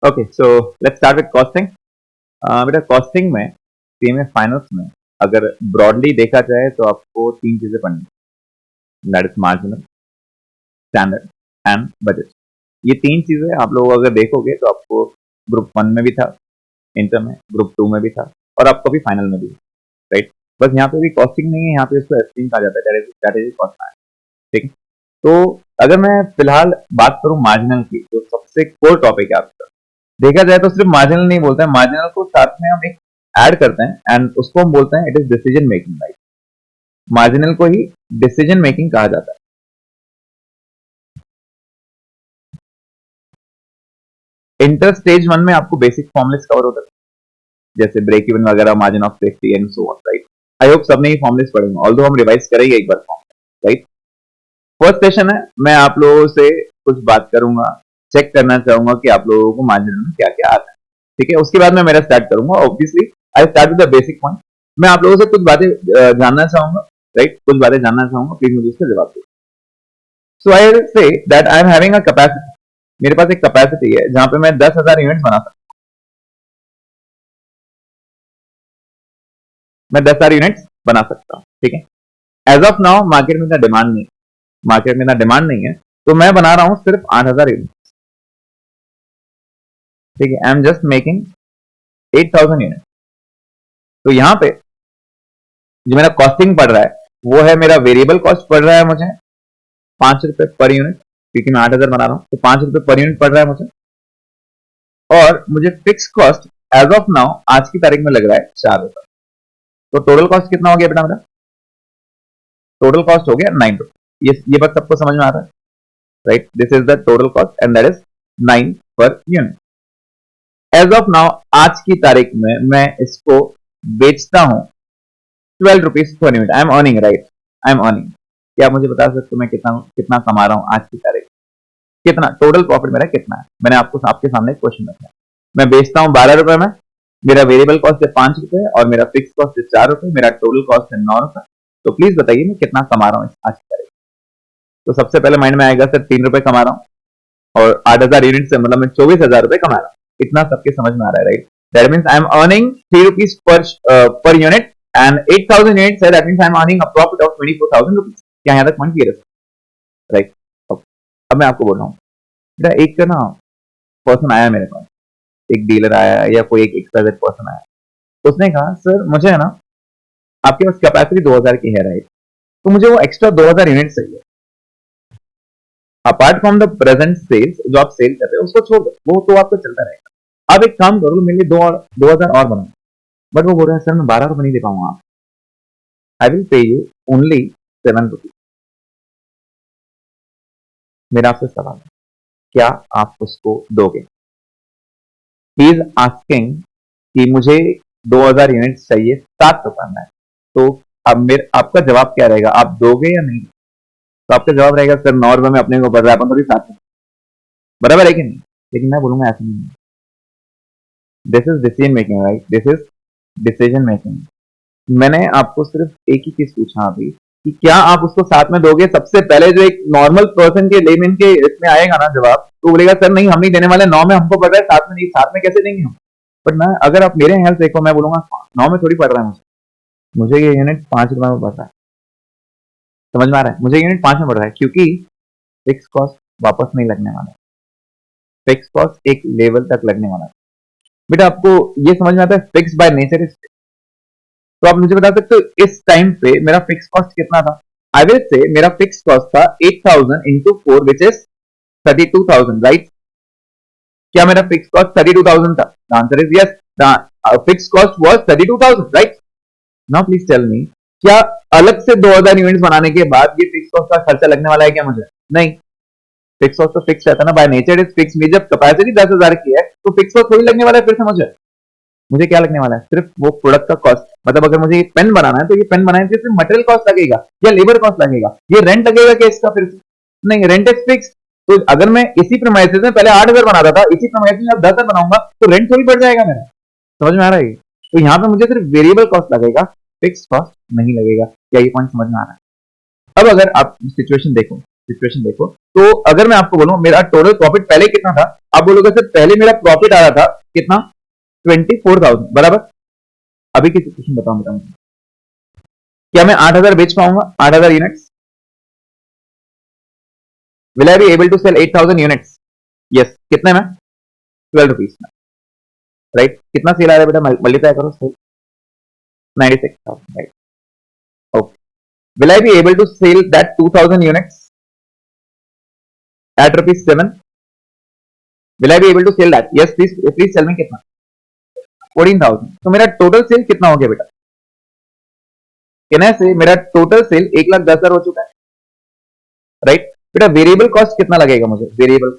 Okay, so let's start with costing. बेटा costing में CMA finals में अगर ब्रॉडली देखा जाए तो आपको तीन चीजें पढ़नी, that is marginal, standard and budget. ये तीन चीजें आप लोग अगर देखोगे तो आपको ग्रुप 1 में भी था, इंटर में, ग्रुप 2 में भी था और आपको भी फाइनल में भी, राइट। बस यहाँ पे भी कॉस्टिंग नहीं है, यहाँ पे इसको एस्टिमेट कहा जाता है, स्ट्रेटेजी कॉस्ट है, ठीक है। तो अगर मैं फिलहाल बात करूं मार्जिनल की, जो सबसे कोर टॉपिक है आपका, देखा जाए तो सिर्फ मार्जिनल नहीं बोलते हैं, मार्जिनल को साथ में हम एक ऐड करते हैं एंड उसको हम बोलते हैं it is decision making, right. Marginal को ही डिसीजन मेकिंग कहा जाता है। इंटर स्टेज 1 में आपको बेसिक फॉर्मुलेस कवर होता है, जैसे ब्रेक इवन वगैरह, margin of safety and so on, right. I hope सबने ये फॉर्मुलेस पढ़े होंगे, ऑल्दो हम रिवाइज करेंगे एक बार फॉर्मुला, राइट। फर्स्ट सेशन है, मैं आप लोगों से कुछ बात करूंगा, चेक करना चाहूंगा कि आप लोगों को मार्जिनल में क्या क्या आता है, ठीक है। उसके बाद मैं मेरा स्टार्ट करूंगा। Obviously I start with the basic point. मैं आप लोगों से कुछ बातें जानना चाहूंगा, राइट, कुछ बातें जानना चाहूंगा, प्लीज मुझे इसका जवाब दो। So I will say that I am having a capacity, मेरे पास एक कैपेसिटी है जहां पे मैं 10,000 यूनिट्स बना सकता हूं, मैं 10,000 यूनिट्स बना सकता हूं, ठीक है। एज ऑफ नाउ मार्केट में इतना डिमांड नहीं, मार्केट में इतना डिमांड नहीं है, तो मैं बना रहा हूं सिर्फ 8,000 यूनिट, ठीक है। I am just making 8,000 unit. तो यहां पे जो मेरा कॉस्टिंग पड़ रहा है वो है, मेरा वेरिएबल कॉस्ट पड़ रहा है मुझे 5 रुपए पर यूनिट, क्योंकि मैं 8,000 बना रहा हूं, तो 5 रुपए पर यूनिट पड़ रहा है मुझे। और मुझे fix cost as of now आज की तारीख में लग रहा है 4 रुपए। तो टोटल कॉस्ट कितना हो गया बेटा मेरा? टोटल कॉस्ट हो गया 9 रुपए। ये बात सबको समझ में आ रहा है, right. This is the total cost and that is 9 per unit. As of now आज की तारीख में मैं इसको बेचता हूं 12 rupees per unit. I am earning, right, I am earning. क्या आप मुझे बता सकते हो मैं कितना कितना कमा रहा हूं आज की तारीख, कितना टोटल प्रॉफिट मेरा कितना है? मैंने आपको आपके सामने एक क्वेश्चन रखा है, मैं बेचता हूं 12 रुपए में, मेरा वेरिएबल कॉस्ट है 5 रुपए और मेरा फिक्स कॉस्ट है 4 रुपए, मेरा टोटल कॉस्ट है 9 रुपए। तो प्लीज बताइए मैं कितना कमा रहा हूँ आज की तारीख। तो सबसे पहले माइंड में आएगा सर 3 रुपए कमा रहा हूँ और 8,000 यूनिट से मतलब मैं 24,000 रुपए कमा रहा हूँ। इतना सबके समझ में आ रहा है, right. That means I am earning 3 rupees per unit and 8,000 units है, that means I am earning a profit of 24,000 rupees. क्या यहाँ तक पॉइंट क्लियर है, राइट। अब मैं आपको बोल रहा हूँ, एक ना पर्सन आया मेरे पास, एक डीलर आया या कोई एक एक्सपायर्ड पर्सन आया, उसने कहा सर मुझे है ना, आपके पास कैपेसिटी 2,000 की है, राइट, तो मुझे वो एक्स्ट्रा 2,000 यूनिट चाहिए apart from the present sales, जो आप सेल कर रहे हो उसको छोड़ दो, वो तो आपको चलता रहेगा। अब एक काम करो, मेरे लिए 2,000 और बनाओ। बट वो बोल रहा है सर मैं 12 रुपए नहीं दे पाऊंगा, I will pay you only 7 rupees. मेरा आपसे सवाल है, क्या आप उसको दोगे? ही इज आस्किंग कि मुझे 2,000 यूनिट चाहिए 7 रुपए में, तो अब मेरे आपका जवाब क्या रहेगा, आप दोगे या नहीं? तो आपका जवाब रहेगा सर 9 रुपए में अपने को बढ़ रहा है, अपन थोड़ी 7 में, बराबर है कि नहीं? लेकिन मैं बोलूंगा ऐसा नहीं, this is decision making, right, this is decision making. मैंने आपको सिर्फ एक ही चीज पूछा अभी कि क्या आप उसको साथ में दोगे। सबसे पहले जो एक नॉर्मल पर्सन के लेमन के इसमें आएगा ना जवाब, तो बोलेगा सर नहीं हम नहीं देने वाले, 9 में हमको पड़ रहा है, साथ में नहीं, साथ में कैसे देंगे हम? बट मैं अगर आप मेरे हेल्थ देखो, मैं बोलूंगा 9 में थोड़ी पड़ रहा है मुझे ये यूनिट 5 रुपए में पड़ रहा है। समझ में आ रहा है? मुझे यूनिट 5 में पड़ रहा है क्योंकि फिक्स कॉस्ट वापस नहीं लगने वाला, फिक्स कॉस्ट एक लेवल तक लगने वाला है। बेटा आपको ये समझ में आता है, फिक्स बाय नेचर इज। तो आप मुझे बता सकते हो इस टाइम पे मेरा फिक्स कॉस्ट कितना था? आई विल से मेरा फिक्स कॉस्ट था 8,000 इंटू 4 विच इज 32,000, राइट। क्या मेरा फिक्स कॉस्ट 32,000 था? The answer is yes, the fix cost was 32,000, right. Now please tell me, क्या अलग से 2,000 यूनिट्स बनाने के बाद ये फिक्स कॉस्ट का खर्चा लगने वाला है क्या मुझे? नहीं, फिक्स कॉस्ट तो फिक्स रहता है ना, बाय नेचर इज फिक्स। में जब कैपेसिटी 10,000 की है तो फिक्स कॉस्ट थोड़ी लगने वाला है। फिर से मुझे क्या लगने वाला है? सिर्फ वो प्रोडक्ट का कॉस्ट। मतलब अगर मुझे ये पेन बनाना है तो ये पेन बनाने के लिए मटेरियल कॉस्ट लगेगा या लेबर कॉस्ट लगेगा, ये रेंट लगेगा क्या इसका? फिर से नहीं, रेंट इज फिक्स। तो अगर मैं इसी प्रीमाइसेस में पहले 8,000 बनाता था, इसी प्रीमाइसेस में अब 10,000 बनाऊंगा तो रेंट थोड़ी बढ़ जाएगा मेरा। समझ में आ रहा है? तो यहाँ पे मुझे सिर्फ वेरिएबल कॉस्ट लगेगा, फिक्स कॉस्ट नहीं लगेगा। क्या ये पॉइंट समझ में आ रहा है? अब अगर आप सिचुएशन देखो तो अगर मैं आपको बोलूं मेरा टोटल प्रॉफिट पहले कितना था, आप बोलोगे सर पहले मेरा प्रॉफिट आ रहा था कितना, 24,000 बराबर। अभी की सिचुएशन बताऊं बेटा मुझे, क्या मैं 8,000 बेच पाऊंगा, 8,000 units? Will I be able to sell 8,000 units? Yes. कितने में? 12 रुपीज में, राइट। कितना सेल आ रहा है बेटा, मल्टीप्लाई करो, sell 96,000, right. Okay, will I be able to sell that 2,000 units at rupees 7? Will I be able to sell that? Yes, please tell me कितना? 14,000। तो मेरा टोटल सेल कितना हो गया बेटा? कहने से मेरा टोटल सेल 1,10,000 हो चुका है, राइट। बेटा वेरिएबल कॉस्ट कितना लगेगा मुझे? Variable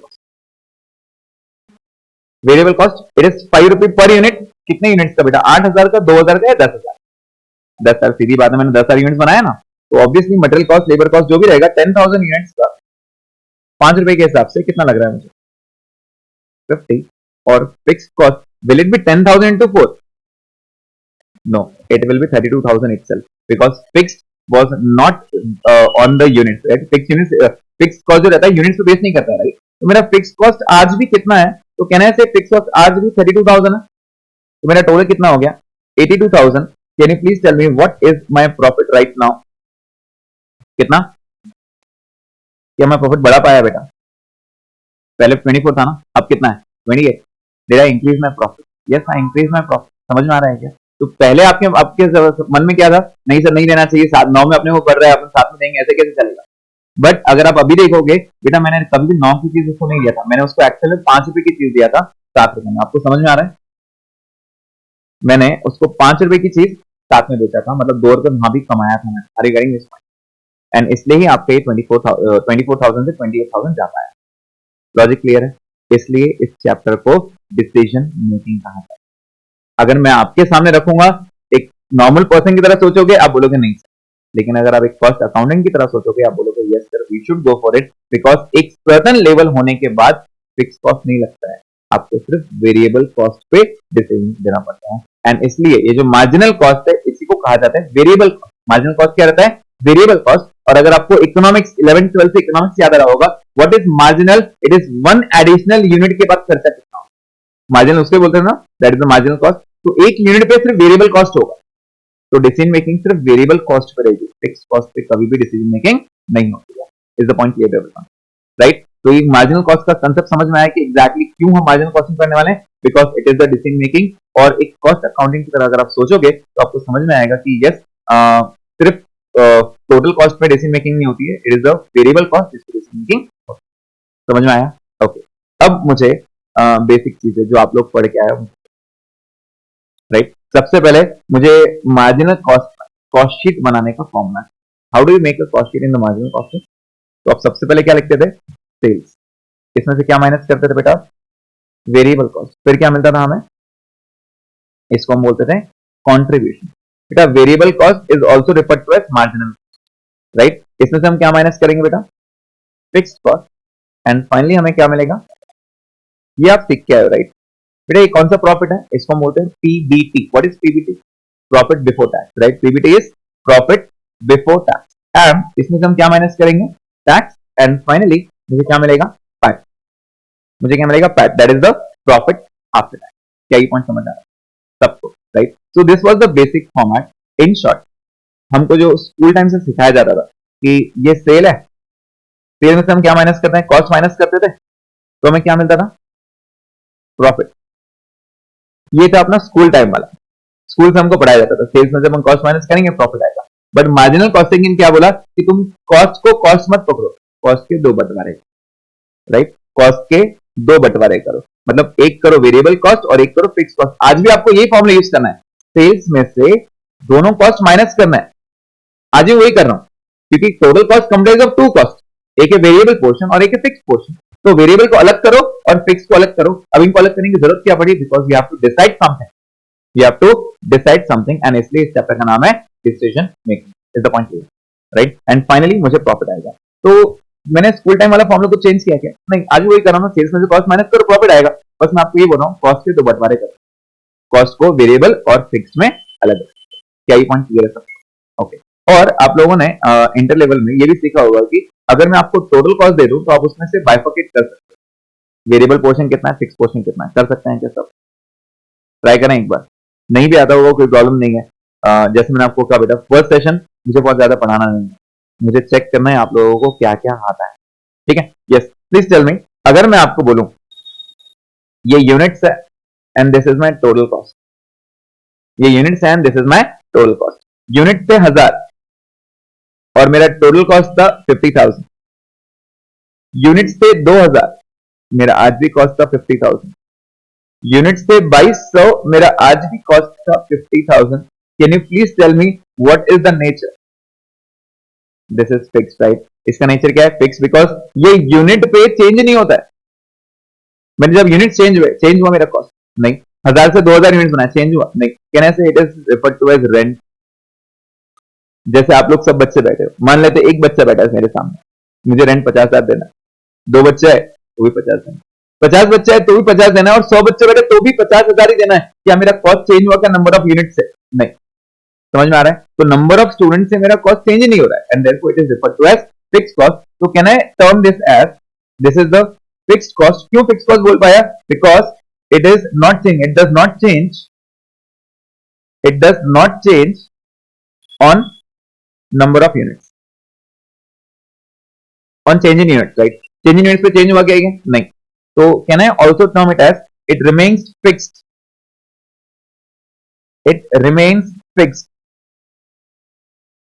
cost it is 5 rupee per unit. कितने यूनिट्स का बेटा? 8,000 का, 2,000 का या 10,000? 10,000। सीधी बात है, मैंने 10,000 यूनिट्स बनाया ना, तो obviously material cost, labour cost जो भी रहेगा 10,000 यूनिट्स का 5 रुपए के हिसाब से कितना लग रहा है मुझे? 50। और fixed cost will it be 10,000 into 4? No, it will be 32,000 itself because fixed was not on the units, right? Fixed cost जो रहता है यूनिट्स पे बेस नहीं करता है, राइट। तो मेरा फिक्स्ड कॉस्ट आज भी कितना है? तो कहना है फिक्स्ड कॉस्ट आज भी 32,000 है, तो मेरा टोटल कितना हो गया? 82,000। Can you please tell me what is my profit right now? कितना? क्या मैं प्रॉफिट बढ़ा पाया बेटा? पहले 24 था ना, अब कितना है? 28। Did I increase my profit? Yes, I increase my profit। समझ में आ रहा है क्या? तो पहले आपके मन में क्या था? नहीं सर नहीं देना चाहिए, 9 में अपने को बढ़ रहा है, अपन 7 में देंगे, ऐसे कैसे चलेगा? बट अगर आप अभी देखोगे बेटा, मैंने कभी भी 9 की चीज उसको नहीं दिया था, मैंने उसको एक्चुअली 5 रुपए की चीज दिया था 7 रुपए में। आपको समझ में आ रहा है? मैंने उसको 5 रुपए की चीज 7 में बेचा था, मतलब 2 रुपए वहां भी कमाया था मैं, रिगार्डिंग दिस पॉइंट। एंड इसलिए ही आपके 24,000 से 28,000 जा पाया। लॉजिक क्लियर है? इसलिए इस चैप्टर को डिसीजन मेकिंग कहा जाता है। अगर मैं आपके सामने रखूंगा, एक नॉर्मल पर्सन की तरह सोचोगे, आप बोलोगे नहीं। लेकिन अगर आप एक कॉस्ट अकाउंटेंट की तरह सोचोगे, आप बोलोगे yes sir we should go for it, because एक सर्टेन लेवल होने के बाद फिक्स कॉस्ट नहीं लगता है, आपको सिर्फ वेरिएबल कॉस्ट पे डिसीजन देना पड़ता है। एंड इसलिए ये जो मार्जिनल कॉस्ट है, इसी को कहा जाता है वेरिएबल कॉस्ट। मार्जिनल कॉस्ट क्या रहता है? Variable cost. और अगर आपको इकोनॉमिक्स 11th 12th से इकोनॉमिक्स याद आ रहा होगा, what is marginal? It is one additional unit के बाद खर्चा कितना। मार्जिनल उसके बोलते हैं ना, that is the marginal cost. तो एक यूनिट पे सिर्फ वेरिएबल कॉस्ट होगा, तो डिसीजन मेकिंग सिर्फ वेरिएबल कॉस्ट पर रहेगी, फिक्स्ड कॉस्ट पे कभी भी डिसीजन मेकिंग नहीं होती है। Is the point clear everyone, right? तो ये मार्जिनल कॉस्ट का कांसेप्ट समझ में आया कि एग्जैक्टली क्यों हम मार्जिनल कॉस्टिंग करने वाले हैं, because it is the decision making. और एक कॉस्ट अकाउंटिंग की तरह अगर आप सोचोगे तो आपको समझ में आएगा कि यस सिर्फ टोटल कॉस्ट पे डिसीजन मेकिंग नहीं होती है, it is the variable cost जिसपे डिसीजन मेकिंग होती है। समझ में आया? ओके। अब मुझे बेसिक चीजें जो आप लोग पढ़ के आए हो, राइट। सबसे पहले मुझे मार्जिनल कॉस्ट शीट बनाने का formula, how do you make a cost sheet in the marginal cost sheet? तो आप सबसे पहले क्या लिखते थे? सेल्स। इसमें से क्या माइनस करते थे बेटा? Variable cost. फिर क्या मिलता था हमें? इसको हम बोलते थे कंट्रीब्यूशन। बेटा variable cost is also referred to as marginal, right. इसमें से हम क्या माइनस करेंगे बेटा? Fixed cost. एंड फाइनली हमें क्या मिलेगा? ये आप सीख के आए हो, राइट। बेटा ये कौन सा प्रॉफिट है? इसको हम बोलते हैं PBT. What is PBT? Profit before tax, right. PBT is profit before tax. And इसमें से हम क्या माइनस करेंगे? टैक्स। एंड फाइनली मुझे क्या मिलेगा? पैट। मुझे क्या मिलेगा? PAT, that is the profit after tax. क्या ये पॉइंट समझ आ रहा है सबको, right? So this was the basic format. In short हमको जो स्कूल टाइम से सिखाया जाता था कि ये सेल है, सेल में से हम क्या माइनस करते हैं? कॉस्ट माइनस करते थे, तो हमें क्या मिलता था? प्रॉफिट। ये था अपना स्कूल टाइम वाला, स्कूल से हमको पढ़ाया जाता था सेल्स में जब हम कॉस्ट माइनस करेंगे प्रॉफिट आएगा। बट मार्जिनल कॉस्टिंग इन क्या बोला कि तुम कॉस्ट को कॉस्ट मत पकड़ो, कॉस्ट के 2 बंटवारे, राइट। कॉस्ट के 2 बंटवारे करो, मतलब एक करो वेरिएबल कॉस्ट और एक करो फिक्स कॉस्ट। आज भी आपको यही फॉर्मूला यूज करना है, सेल्स में से दोनों कॉस्ट माइनस करना है। आज भी वही कर रहा हूं, क्योंकि total cost comprise of 2 cost, एक है वेरिएबल पोर्शन और एक है फिक्स पोर्शन। तो वेरिएबल को अलग करो और फिक्स को अलग करो। अब इनको अलग करने की जरूरत क्या पड़ी? Because you have to decide something, you have to decide something. And इसलिए इस चैप्टर का नाम है decision making. Is the point clear, right? And finally मुझे प्रॉफिट आएगा। तो मैंने स्कूल टाइम वाला फॉर्मूला को चेंज किया क्या? नहीं, आज वही कर रहा हूं, सेल्स में से कॉस्ट माइनस करो प्रॉफिट आएगा। बस मैं आपको ये बोल रहा हूं कॉस्ट के 2 बंटवारे करो, कॉस्ट को वेरिएबल और फिक्स में अलग। क्या ये पॉइंट क्लियर है? ओके। और आप लोगों ने इंटर लेवल में ये भी सीखा होगा कि अगर मैं आपको टोटल कॉस्ट दे दूं तो आप उसमें से बाइफर्केट कर सकते हैं, वेरिएबल पोर्शन कितना है, फिक्स पोर्शन कितना है, कर सकते हैं क्या सब? ट्राई करें एक बार, नहीं भी आता होगा कोई प्रॉब्लम नहीं है। जैसे मैंने आपको कहा बेटा फर्स्ट सेशन मुझे बहुत ज्यादा पढ़ाना नहीं है, मुझे चेक करना है आप लोगों को क्या क्या आता है, ठीक है? यस, प्लीज टेल मी, अगर मैं आपको बोलूं ये यूनिट्स है and this is my total cost, ये यूनिट्स है and this is my total cost, unit थे 1000 और मेरा टोटल कॉस्ट था 50,000, यूनिट्स थे 2000, मेरा आज भी कॉस्ट था 50,000, यूनिट्स थे 2200, मेरा आज भी कॉस्ट था 50,000। Can you please tell me what is the nature? This is fixed, right? इसका नेचर क्या है? फिक्स, बिकॉज ये यूनिट पे चेंज नहीं होता है। मैंने जब यूनिट चेंज हुआ मेरा कॉस्ट नहीं, 1000 से 2000 यूनिट बनाया, चेंज हुआ नहीं। Can I say it is referred to as rent? जैसे आप लोग सब बच्चे बैठे हो, मान लेते एक बच्चा बैठा है मेरे सामने, मुझे रेंट 50,000 देना है, 2 बच्चे है तो भी 50 देना, 50 बच्चे है तो भी 50 देना है, और 100 बच्चे बैठे तो भी 50,000 ही देना है। क्या मेरा कॉस्ट चेंज हुआ क्या नंबर ऑफ यूनिट से? नहीं। समझ में आ रहा है? तो नंबर ऑफ स्टूडेंट से मेरा कॉस्ट चेंज नहीं हो रहा है, and therefore it is referred to as fixed cost. तो can I term this as this is the fixed cost? क्यों फिक्स्ड कॉस्ट बोल पाया? Because it is not change, it does not change, it does not change on number of units, on change in units, right? Change in units पे change हुआ क्या? नहीं। तो can I also term it as it remains fixed, it remains fixed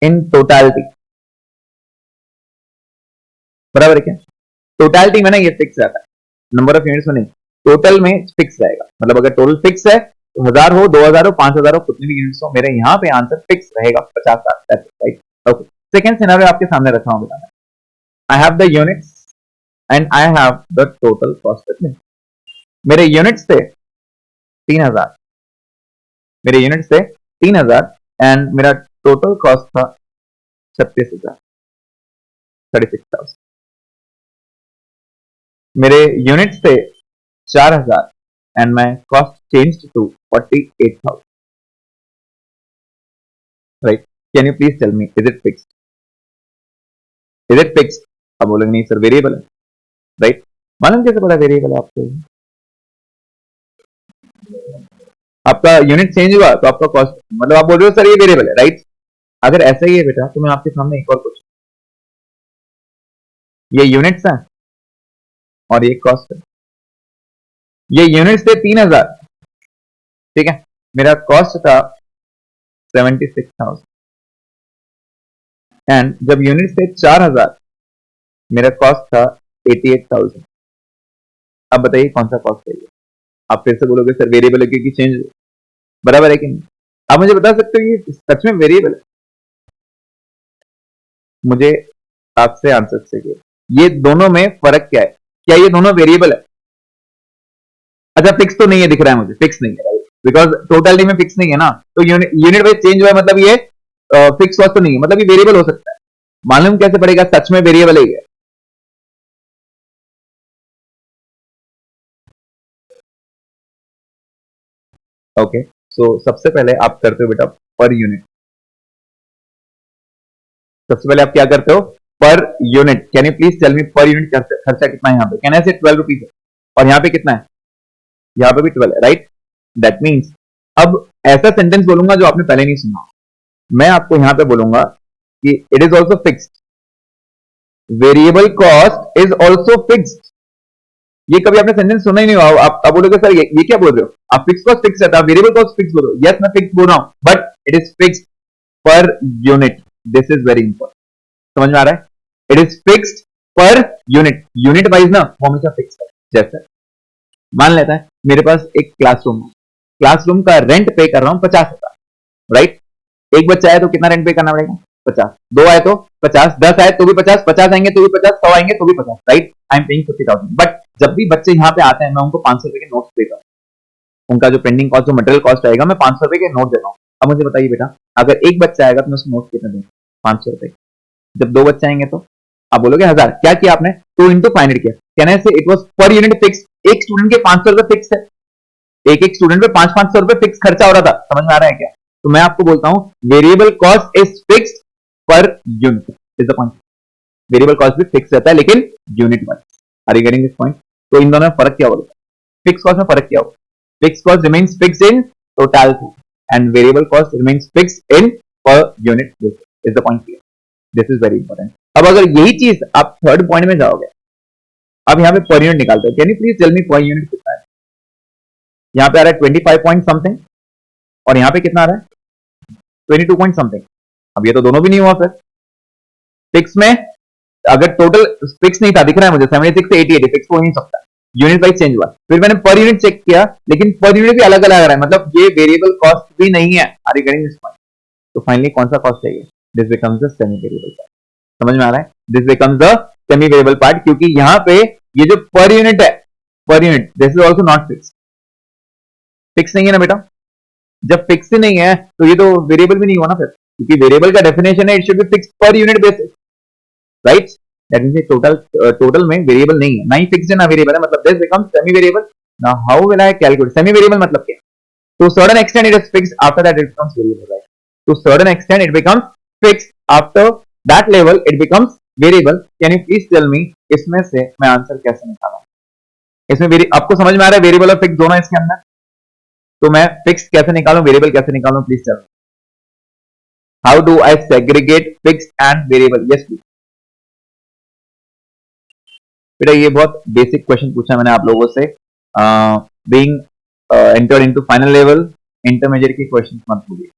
in totality. बराबर है क्या? Totality में ना ये फिक्स रहता है, नंबर ऑफ यूनिट्स में नहीं, टोटल में फिक्स रहेगा। मतलब अगर टोटल फिक्स है तो 1000 हो, 2000 हो, 5000 हो, कितनी भी यूनिट्स हो, मेरे यहाँ पे आंसर फिक्स रहेगा 50,000, राइट? ओके, सेकंड सिनेरियो आपके सामने रखा हूं बताना। I have the units and I have the total cost with me. मेरे यूनिट्स थे 3000, मेरे यूनिट्स थे 3000 एंड मेरा टोटल कॉस्ट था 36,000, 36,000। मेरे यूनिट्स थे 4000 and my cost changed to 48,000, right? Can you please tell me is it fixed? Is it fixed? आप बोलेंगे नहीं सर वेरिएबल है, राइट? मालूम कैसे पता वेरिएबल है आपको? आपका यूनिट चेंज हुआ तो आपका कॉस्ट, मतलब आप बोल रहे हो सर ये वेरिएबल है, राइट? अगर ऐसा ही है बेटा तो मैं आपके सामने एक और कुछ, ये यूनिट्स है और ये कॉस्ट है। ये यूनिट्स थे 3000, ठीक है? मेरा कॉस्ट था 76,000 एंड जब यूनिट्स थे 4000 मेरा कॉस्ट था 88,000। अब बताइए कौन सा कॉस्ट है ये? आप फिर से बोलोगे सर वेरिएबल है क्योंकि चेंज, बराबर है कि नहीं? आप मुझे बता सकते हो ये सच में वेरिएबल है? मुझे आपसे आंसर चाहिए, ये दोनों में फर्क क्या है? क्या ये दोनों वेरिएबल है? अच्छा फिक्स तो नहीं है, दिख रहा है मुझे फिक्स नहीं है, बिकॉज टोटलिटी में फिक्स नहीं है ना, तो यूनिट वाइज चेंज हुआ है, मतलब ये फिक्स कॉस्ट तो नहीं है, मतलब ये वेरिएबल हो सकता है। मालूम कैसे पड़ेगा सच में वेरिएबल है? ओके, सो सबसे पहले आप करते हो बेटा पर यूनिट। सबसे पहले आप क्या करते हो? Per unit. Can you please tell me per unit खर्चा कितना है यहाँ पे? कैन आई से 12 रुपीज है, और यहाँ पे कितना है? यहाँ पे भी 12 है, राइट? दैट मीन्स अब ऐसा सेंटेंस बोलूंगा जो आपने पहले नहीं सुना। मैं आपको यहाँ पे बोलूंगा कि it is also fixed, variable cost is also fixed. ये कभी आपने सेंटेंस सुना ही नहीं हुआ। आप बोलोगे सर ये क्या बोल रहे हो? आप फिक्स कॉस्ट फिक्स रहता है, वेरिएबल कॉस्ट फिक्स बोल रहे हो। यस मैं फिक्स बोल रहा हूं, but it is fixed per unit. This is very important, समझ में आ रहा है? It is fixed per unit, unit wise ना वो हमेशा फिक्स है। जैसे मान लेता है मेरे पास एक क्लासरूम है, क्लासरूम का रेंट पे कर रहा हूं 50,000, राइट? एक बच्चा आया तो कितना रेंट पे करना पड़ेगा? 50। 2 आए तो 50, 10 आए तो भी 50, 50 आएंगे तो भी 50, 100 आएंगे तो भी 50, right? I am paying 50,000। But जब भी बच्चे यहाँ पे आते हैं मैं उनको 500 रुपए के नोट्स देता हूँ, उनका जो पेंडिंग कॉस्ट जो मटेरियल कॉस्ट आएगा मैं 500 रुपए के नोट देता हूँ। अब मुझे बताइए बेटा अगर एक बच्चा आएगा तो मैं उसको नोट कितने दूंगा? 500 रुपए। जब 2 बच्चे आएंगे तो आप बोलोगे 1000। क्या किया आपने? 2 into 500 किया। Can I say it was per unit fix? एक स्टूडेंट के 500 रुपए फिक्स है, एक स्टूडेंट पे 500 रुपए फिक्स खर्चा हो रहा था। समझ में आ रहा है क्या? तो मैं आपको बोलता हूं variable cost is fixed per unit, is the point. Variable cost भी फिक्स रहता है लेकिन unit wise. Are you getting this point? तो इन दोनों में फर्क क्या होगा? फिक्स कॉस्ट में फर्क क्या होगा? Fix cost remains fix in totality and variable cost remains fix in per unit basis. Is the point clear? This is very important. अब अगर यही चीज आप थर्ड पॉइंट में जाओगे, अब यहाँ पे पर यूनिट निकालते हैं। Can you please tell me per unit कितना है? यहाँ पे आ रहा है 25 पॉइंट समथिंग और यहाँ पे कितना आ रहा है 22 पॉइंट समथिंग। अब ये तो दोनों भी नहीं हुआ। फिर फिक्स में अगर टोटल फिक्स नहीं था, दिख रहा है मुझे 76 से 88, फिक्स हो नहीं सकता, यूनिट वाइज चेंज हुआ। फिर मैंने पर यूनिट चेक किया, लेकिन पर यूनिट भी अलग अलग आ रहा है, मतलब ये वेरिएबल कॉस्ट भी नहीं है। Are you getting this point? तो फाइनली कौन सा कॉस्ट चाहिए? This becomes the semi variable part. समझ में आ रहा है? This becomes the semi variable part, क्योंकि यहाँ पे ये जो पर यूनिट है, per unit this is also not fix. Fix नहीं है ना बेटा? जब फिक्स ही नहीं है तो ये तो वेरिएबल भी नहीं हुआ ना फिर, क्योंकि वेरिएबल का डेफिनेशन है इट शुड बी फिक्स पर unit basis, right? That means total में वेरिएबल नहीं है, ना ही फिक्स्ड है ना वेरिएबल है, मतलब this becomes semi variable. Now how will I calculate semi variable? मतलब क्या? To certain extent it is fixed, after that it becomes variable, right? To certain extent it becomes fixed, after that level it becomes variable. Can you please tell me इसमें से मैं answer कैसे निकालूं? इसमें आपको समझ में आ रहा है वेरिएबल और फिक्स दोनों इसके अंदर? तो मैं फिक्स कैसे निकालूं, वेरिएबल कैसे निकालूं? Please tell me how do I segregate fix and variable? Yes please. बेटा ये बहुत बेसिक क्वेश्चन पूछा मैंने आप लोगों से। Being entered into final level, intermediate के क्वेश्चन मत भूलिए।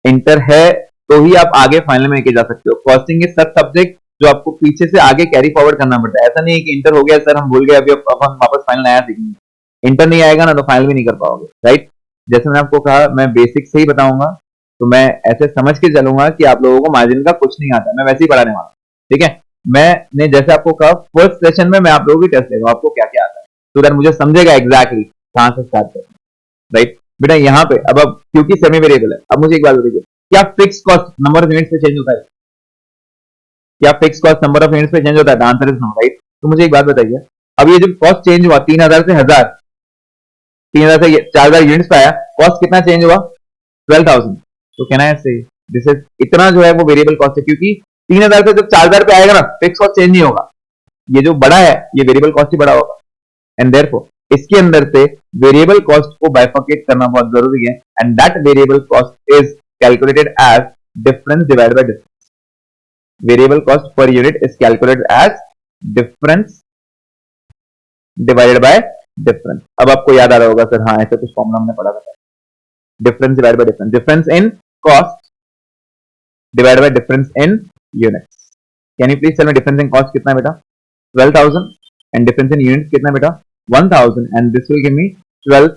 इंटर है तो ही आप आगे फाइनल में लेके जा सकते हो। कॉस्टिंग इज सब सब्जेक्ट जो आपको पीछे से आगे कैरी फॉरवर्ड करना पड़ता है। ऐसा नहीं है कि इंटर हो गया सर हम भूल गए, अभी अब हम वापस फाइनल नया सीखेंगे। इंटर नहीं आएगा ना तो फाइनल भी नहीं कर पाओगे, राइट? जैसे मैंने आपको कहा मैं बेसिक से ही बताऊंगा, तो मैं ऐसे समझ के चलूंगा कि आप लोगों को मार्जिन का कुछ नहीं आता, मैं वैसे ही पढ़ाने वाला, ठीक है? मैंने जैसे आपको कहा फर्स्ट सेशन में मैं आप लोगों की टेस्ट लेगा आपको क्या क्या आता है, तो दैट मुझे समझेगा एग्जैक्टली कहां से स्टार्ट करना, राइट? बेटा यहाँ पे अब क्योंकि सेमी वेरिएबल है, अब मुझे एक बात बताइए, क्या fix cost number of units पे चेंज होता है? क्या fix cost number of units पे चेंज होता है? The answer is no, right? तो मुझे एक बात बताइए, अब ये जो कॉस्ट चेंज हुआ 3000 से 1000, 3000 से 4000 यूनिट्स पे आया, कॉस्ट कितना चेंज हुआ? 12000। तो कहना है से दिस इज इतना जो है वो वेरिएबल कॉस्ट है, क्योंकि 3000 से जब 4000 पे आएगा ना फिक्स कॉस्ट चेंज नहीं होगा, ये जो बड़ा है ये वेरिएबल कॉस्ट ही बड़ा होगा। एंड देयरफॉर इसके अंदर से वेरिएबल कॉस्ट को बाइफरकेट करना बहुत जरूरी है, and that variable cost is calculated age difference divided by difference. Variable cost per unit is calculated age difference divided by difference. अब आपको याद आ रहा होगा सर हाँ ऐसा कुछ फॉर्मूला हमने पढ़ा था, difference divided by difference, difference in cost divided by difference in units. Can you please tell me difference in cost कितना है बेटा? 12000 एंड डिफरेंस इन यूनिट्स कितना है बेटा? 1000 and this will give me 12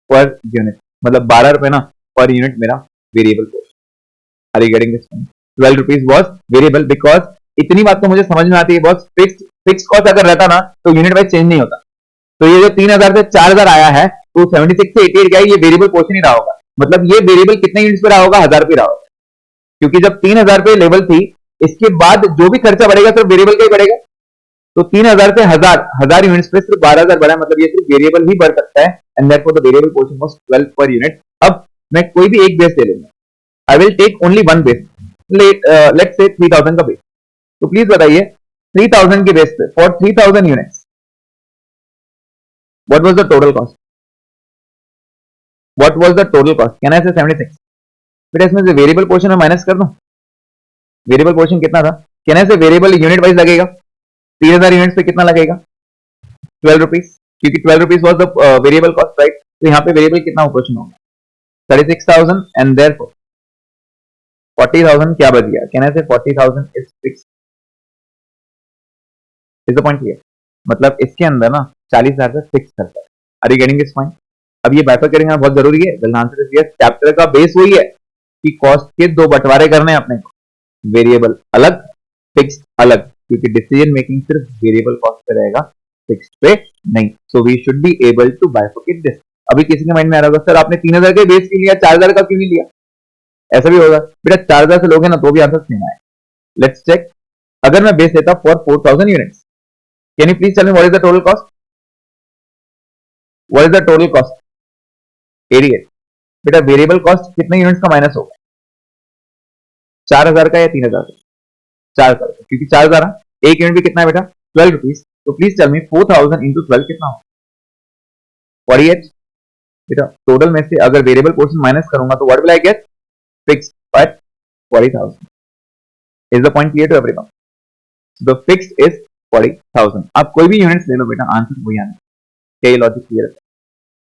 per unit, मतलब 12 रुपए ना per unit मेरा variable cost. Are you getting this point? 12 rupees was variable, because इतनी बात तो मुझे समझ में आती है बॉस, फिक्स कॉस्ट अगर रहता ना तो यूनिट वाइज चेंज नहीं होता। तो ये जो 3000 से 4000 आया है तो 76 से 88 गया, ये वेरिएबल पोर्शन ही रहा होगा, मतलब ये वेरिएबल कितने यूनिट्स पे रहा होगा? 1000 पे रहा होगा, क्योंकि जब 3000 पे लेवल थी इसके बाद जो भी खर्चा बढ़ेगा सिर्फ वेरिएबल का ही बढ़ेगा। तो 3000 से 1000 यूनिट्स पे सिर्फ 12000 बढ़ा, मतलब ये सिर्फ वेरिएबल ही बढ़ सकता है, and therefore the variable portion was 12 per unit. अब मैं कोई भी एक बेस ले लूंगा, I will take only one base, let's say 3000 का बेस। तो प्लीज बताइए 3000 के बेस पे for 3000 units what was the total cost? What was the total cost? Can I say 76? बेटा इसमें से वेरिएबल पोर्शन में माइनस कर दूं, वेरिएबल पोर्शन कितना था? कैन आई से वेरिएबल यूनिट वाइज लगेगा, 3000 यूनिट्स पे कितना लगेगा? 12 रुपीज, क्योंकि 12 rupees was the variable cost, right? तो यहाँ पे वेरिएबल कितना पोर्शन होगा? 36000 एंड देयरफॉर 40000 क्या बच गया? Can I say 40000 is fixed? Is the point clear? मतलब इसके अंदर ना 40000 से फिक्स करता है। Are you getting this point? अब ये बाइफर करेंगे बहुत जरूरी है, well answer is yes. Chapter का बेस वही है कि कॉस्ट के दो बंटवारे करने हैं अपने को, वेरिएबल अलग फिक्स अलग, क्योंकि डिसीजन मेकिंग सिर्फ वेरिएबल कॉस्ट पे रहेगा, फिक्स पे नहीं। So we should be able to bifurcate this. अभी किसी के माइंड में आ रहा होगा सर आपने 3000 के बेस क्यों लिया, 4000 का क्यों नहीं लिया? ऐसा भी होगा बेटा, 4000 से लोगे ना तो भी आंसर सेम आए। लेट्स चेक, अगर मैं बेस लेता for 4000 units, can you please tell me what is the total cost? What is the total cost? 88। बेटा वेरिएबल कॉस्ट कितने यूनिट्स का माइनस होगा, 4000 का या 3000 का? 4 कर दो, क्योंकि 4,000 एक यूनिट भी कितना है बेटा 12 रुपीज। तो प्लीज टेल मी 4,000 इंटू 12 कितना हो 48। बेटा टोटल में से अगर वेरिएबल पोर्शन माइनस करूंगा तो what will I get fix but 40,000। Is the point clear to everyone? The fix is 40,000। आप कोई भी यूनिट्स ले लो बेटा आंसर वही आना। क्या ये लॉजिक क्लियर है?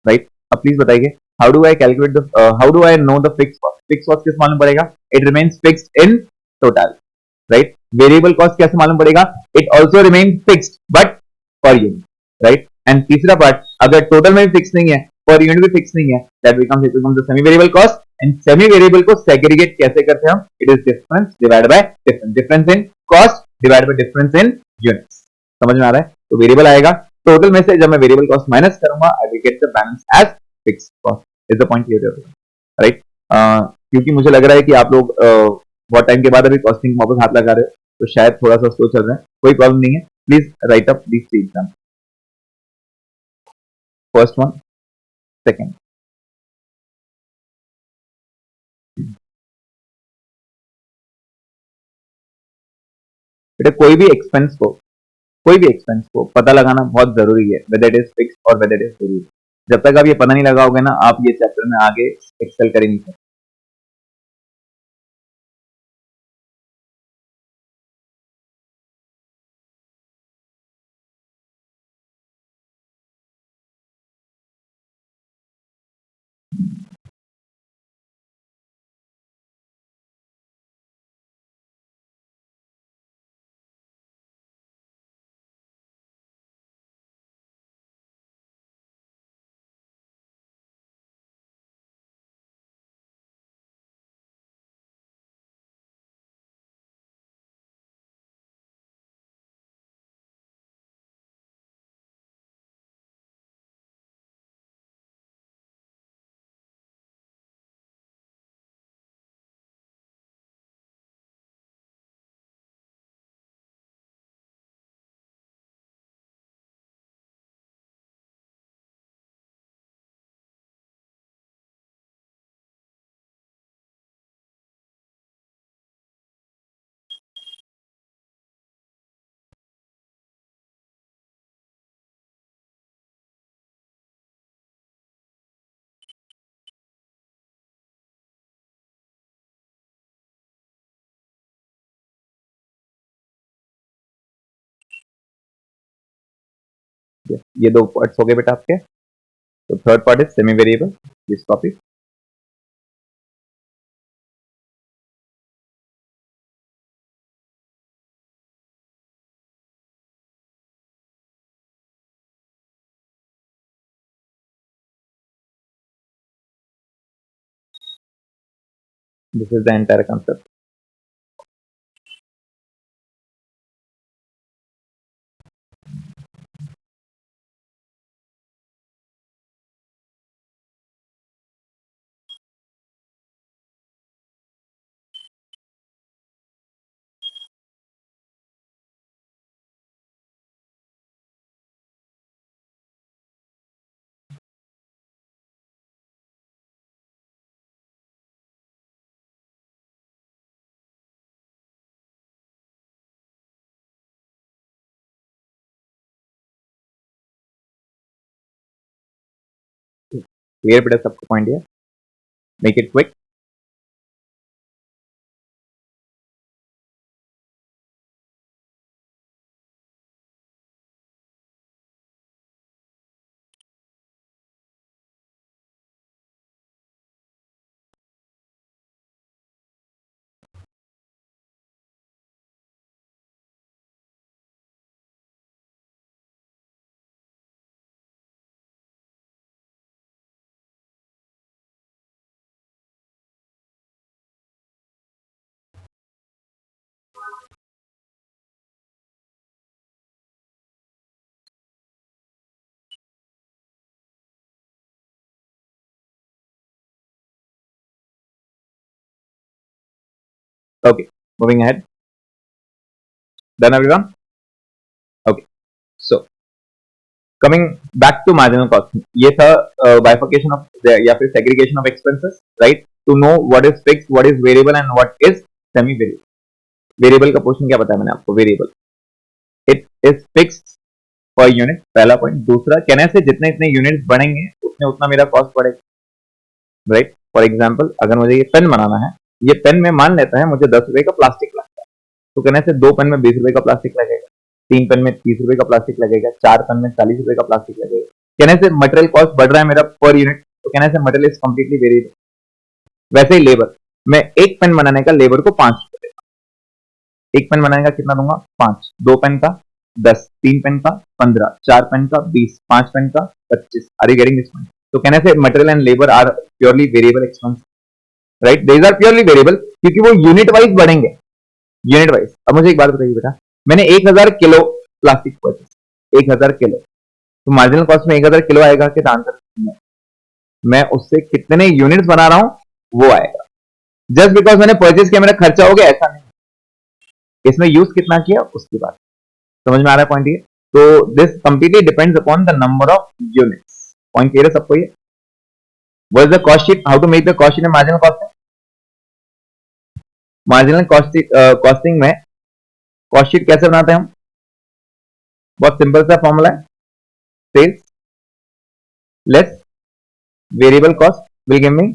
राइट। अब प्लीज बताइए how do I calculate the how do I know the fix cost? Fix cost किस मालूम पड़ेगा? It remains fixed in total. Right. Variable cost कैसे मालूम पड़ेगा? It also remain fixed but per unit. Right. And तीसरा part अगर total में भी फिक्स नहीं है पर यूनिट भी फिक्स नहीं है that becomes the semi variable cost. And semi variable को सेग्रीगेट कैसे करते हैं हम? It is difference divide by difference. Difference in cost divide bye difference in units. समझ में आ रहा है? तो वेरिएबल आएगा टोटल में से, जब मैं वेरिएबल कॉस्ट माइनस करूंगा I will get the balance as fixed cost. Is the point clear? Right. क्योंकि मुझे लग रहा है कि आप लोग बहुत टाइम के बाद अभी कॉस्टिंग वापस हाथ लगा रहे हो तो शायद थोड़ा सा स्लो चल रहा है, कोई प्रॉब्लम नहीं है। Please write up these three exam. First one, second. बेटा कोई भी एक्सपेंस को पता लगाना बहुत जरूरी है, वेदर इट इज फिक्स और वेदर इट इज वेरिएबल। जब तक आप ये पता नहीं लगाओगे ना आप ये चैप्टर में आगे एक्सेल कर ही नहीं सकते। ये दो पार्ट्स हो गए बेटा आपके। तो third part is semi variable, this topic. This is the entire concept. Clear बेटा सबको पॉइंट है? Make it quick. Okay, moving ahead. Done everyone? Okay, so coming back to marginal costing, ये था bifurcation of या फिर segregation of expenses, right? To know what is fixed, what is variable, and what is semi variable. Variable का portion क्या बताया मैंने आपको, variable it is fixed per unit, पहला पॉइंट। दूसरा, कहने से जितने इतने यूनिट्स बढ़ेंगे उतने उतना मेरा कॉस्ट बढ़ेगा, राइट। फॉर एग्जाम्पल, अगर मुझे ये पेन बनाना है, ये पेन में मान लेता है मुझे 10 रुपए का प्लास्टिक लगता है, तो कहने से 2 पेन में 20 रुपए का प्लास्टिक लगेगा, 3 पेन में 30 रुपए का प्लास्टिक लगेगा, 4 पेन में 40 रुपए का प्लास्टिक लगेगा। कहने से मटेरियल कॉस्ट बढ़ रहा है मेरा पर यूनिट, तो कहने से मटेरियल इज कंप्लीटली वेरिएबल। वैसे ही लेबर, मैं एक पेन बनाने का लेबर को 5 रुपए देगा, एक पेन बनाने का कितना दूंगा, 5, 2 पेन का 10, 3 पेन का 15, 4 पेन का 20, 5 पेन का 25। Are you getting this point? तो कहने से material and labour are purely variable expense, right, these are purely variable, क्योंकि वो यूनिट वाइज बढ़ेंगे, यूनिट वाइज। अब मुझे एक बात बताइए बेटा, मैंने 1000 किलो प्लास्टिक परचेस, 1000 किलो, तो मार्जिनल कॉस्ट में 1000 किलो आएगा कि आंसर नहीं, मैं उससे कितने यूनिट्स बना रहा हूं वो आएगा। जस्ट बिकॉज मैंने परचेस किया मेरा खर्चा हो गया ऐसा नहीं, इसमें यूज कितना किया उसकी बात। समझ में आ रहा है पॉइंट ये? तो this completely depends upon the number of units. Point clear है सबको? ये what is the cost sheet, how to make the cost sheet and marginal costing. Marginal costing में कॉस्ट शीट कैसे बनाते हैं हम? बहुत सिंपल सा फॉर्मूला है, sales less variable cost will give me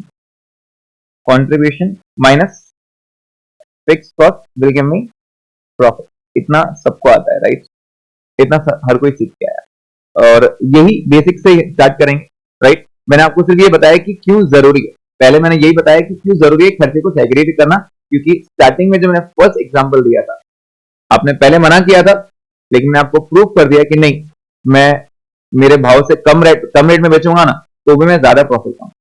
contribution minus fixed cost will give me profit. इतना सबको आता है, राइट? इतना हर कोई सीख के आया, और यही बेसिक से स्टार्ट करेंगे, राइट। मैंने आपको सिर्फ ये बताया कि क्यों जरूरी है, पहले मैंने यही बताया कि क्यों जरूरी है खर्चे को सेग्रीगेट करना, क्योंकि स्टार्टिंग में जो मैंने फर्स्ट एग्जांपल दिया था, आपने पहले मना किया था, लेकिन मैं आपको प्रूफ कर दिया कि नहीं, मैं मेरे भाव से कम रेट में बेचूंगा ना, तो भी मैं ज्यादा प्रॉफिट पाऊंगा,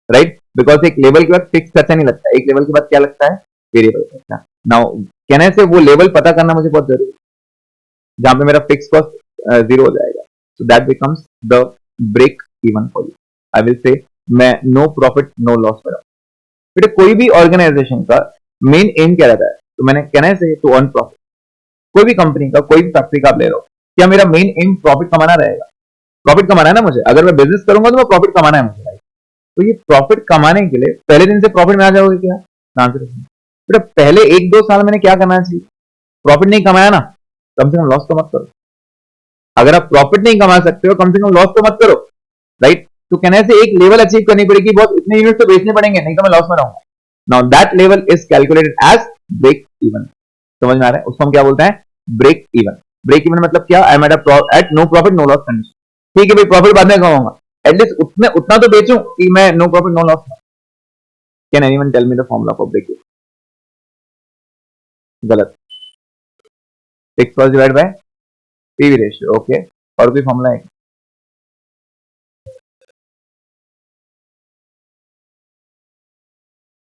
राइट। बिकॉज एक लेवल के बाद फिक्स खर्चा नहीं लगता, एक लेवल के बाद क्या लगता है, वेरिएबल खर्चा। नाउ कहने से वो लेवल पता करना मुझे बहुत जरूरी है जहां पे मेरा फिक्स कॉस्ट जीरो हो जाएगा, so that becomes the break even for you. I will say मैं नो प्रॉफिट नो लॉस पर। बेटा कोई भी ऑर्गेनाइजेशन का मेन एम क्या रहता है, तो मैंने कहना से टू अर्न प्रॉफिट। कोई भी कंपनी का, कोई भी फैक्ट्री का आप ले लो, क्या मेरा मेन एम प्रॉफिट कमाना रहेगा? प्रॉफिट कमाना है ना मुझे, अगर मैं बिजनेस करूंगा तो मैं प्रॉफिट कमाना है मुझे, तो ये प्रॉफिट कमाने के लिए पहले दिन से प्रॉफिट में आ जाओगे क्या? आंसर बेटा पहले 1-2 साल मैंने क्या करना चाहिए, प्रॉफिट नहीं कमाया ना, कम से कम लॉस तो मत करो। अगर आप प्रॉफिट नहीं कमा सकते हो, कम से कम लॉस तो मत करो, राइट। तो कहने से एक लेवल अचीव करनी पड़ेगी, बहुत इतने यूनिट तो बेचने पड़ेंगे, नहीं तो मैं लॉस में रहूंगा। Now that level is calculated as break even. समझ में आ रहा है? उसको हम क्या बोलते हैं, ब्रेक इवन। ब्रेक इवन मतलब क्या, I am at no profit no loss condition. ठीक है भाई, प्रॉफिट बाद में कमाऊंगा, एटलीस्ट उतना तो बेचूं कि मैं no profit no loss. Can anyone tell me the formula for break even? गलत, fixed cost divide by PV ratio. Okay, और भी फॉर्मूला है?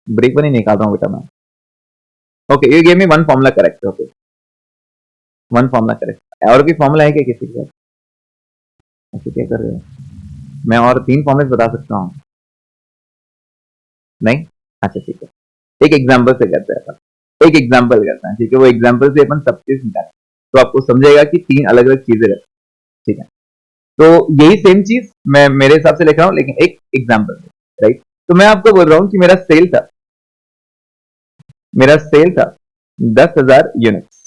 ब्रेक इवन ही निकाल रहा हूं बेटा मैं। Okay, you give me one formula correct. Okay, one formula correct. और भी फॉर्मूला है क्या किसी के? ऐसे क्या कर रहे हो? मैं और 3 फॉर्मूले बता सकता हूं। नहीं? अच्छा ठीक है, एक एग्जांपल से करते हैं अपन, एक एग्जांपल करते हैं, ठीक है। वो एग्जांपल से अपन सब चीज निकालें तो आपको समझेगा कि 3 अलग अलग चीजें रहती, ठीक है। तो यही सेम चीज मैं मेरे हिसाब से लिख रहा हूं, लेकिन एक एग्जांपल, राइट। तो मैं आपको बोल रहा हूं कि मेरा सेल था 10,000 यूनिट्स,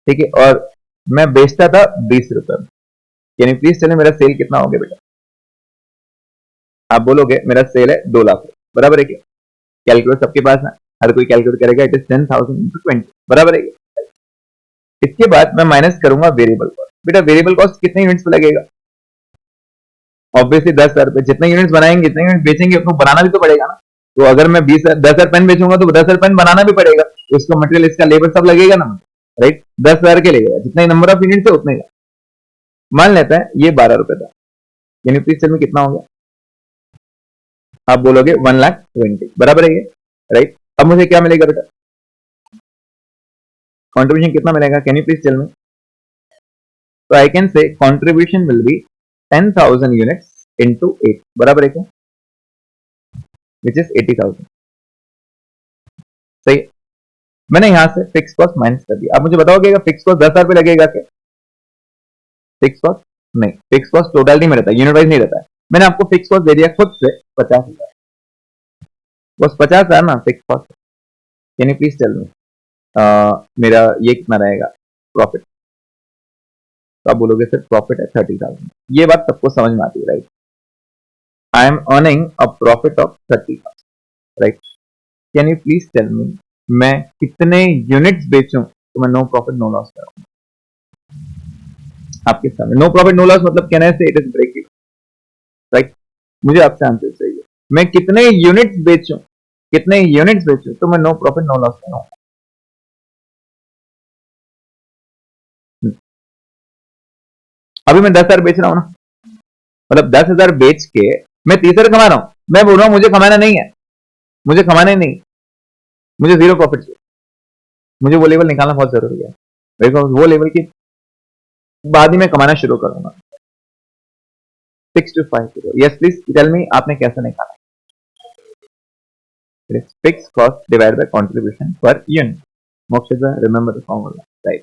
ठीक है, और मैं बेचता था 20 रुपए में। यानी प्लीज चले मेरा सेल कितना हो गया बेटा? आप बोलोगे मेरा सेल है 2 लाख, बराबर है क्या? कैलकुलेट सबके पास ना, हर कोई कैलकुलेट करेगा, इट इज 10,000 into 20, बराबर है क्या? इसके बाद मैं माइनस करूंगा वेरिएबल कॉस्ट। बेटा वेरिएबल कॉस्ट कितने यूनिट्स पे लगेगा? ऑब्वियसली 10,000 रुपए। जितने यूनिट्स बनाएंगे, जितने यूनिट बेचेंगे, उनको बनाना भी तो पड़ेगा ना। तो अगर मैं 10,000 पेन बेचूंगा तो 10,000 पेन बनाना भी पड़ेगा, तो इसका मटेरियल, इसका लेबर सब लगेगा ना, राइट। 10,000 के लगेगा, जितना नंबर ऑफ यूनिट है उतने का। मान लेते हैं ये 12 रुपए था, यानी प्लीज में कितना हो गया? आप बोलोगे 1,20,000, बराबर है ये, राइट। अब मुझे क्या मिलेगा बेटा? कंट्रीब्यूशन कितना मिलेगा? Can you please tell me? तो I can say contribution will be 10,000 units into 8, बराबर है क्या? Which is 80,000। सही। मैंने यहां से फिक्स कॉस्ट माइनस कर दिया। अब मुझे बताओगे फिक्स कॉस्ट 10,000 रुपए लगेगा क्या? फिक्स कॉस्ट नहीं, फिक्स कॉस्ट टोटलिटी में रहता है, यूनिट वाइज नहीं रहता है। मैंने आपको फिक्स कॉस्ट दे दिया खुद से 50,000, बस 50,000 ना fix cost. Can you please tell me मेरा ये कितना रहेगा प्रॉफिट? तो आप बोलोगे सर प्रॉफिट है 30,000। ये बात सबको समझ में आती है, right? I am earning a profit of 30,000, right? Can you please tell me मैं कितने यूनिट्स बेचूं तो मैं नो प्रॉफिट नो लॉस करूंगा? आपके सामने नो प्रॉफिट नो लॉस मतलब कहने से it is break even, right? मुझे आपसे आंसर चाहिए, मैं कितने यूनिट्स बेचूं तो मैं नो प्रॉफिट नो लॉस करूंगा? अभी मैं 10,000 बेच रहा हूं ना, मतलब 10,000 बेच के मैं 30,000 कमा रहा हूं। मैं बोल रहा हूं मुझे कमाना नहीं है, मुझे कमाना ही नहीं, मुझे जीरो प्रॉफिट चाहिए। मुझे वो लेवल निकालना बहुत जरूरी है, बिकॉज वो लेवल की बाद ही मैं कमाना शुरू करूंगा। 6250, यस प्लीज टेल मी आपने कैसे निकाला? Fix cost divide by contribution per unit. Mokshada remember the formula, right?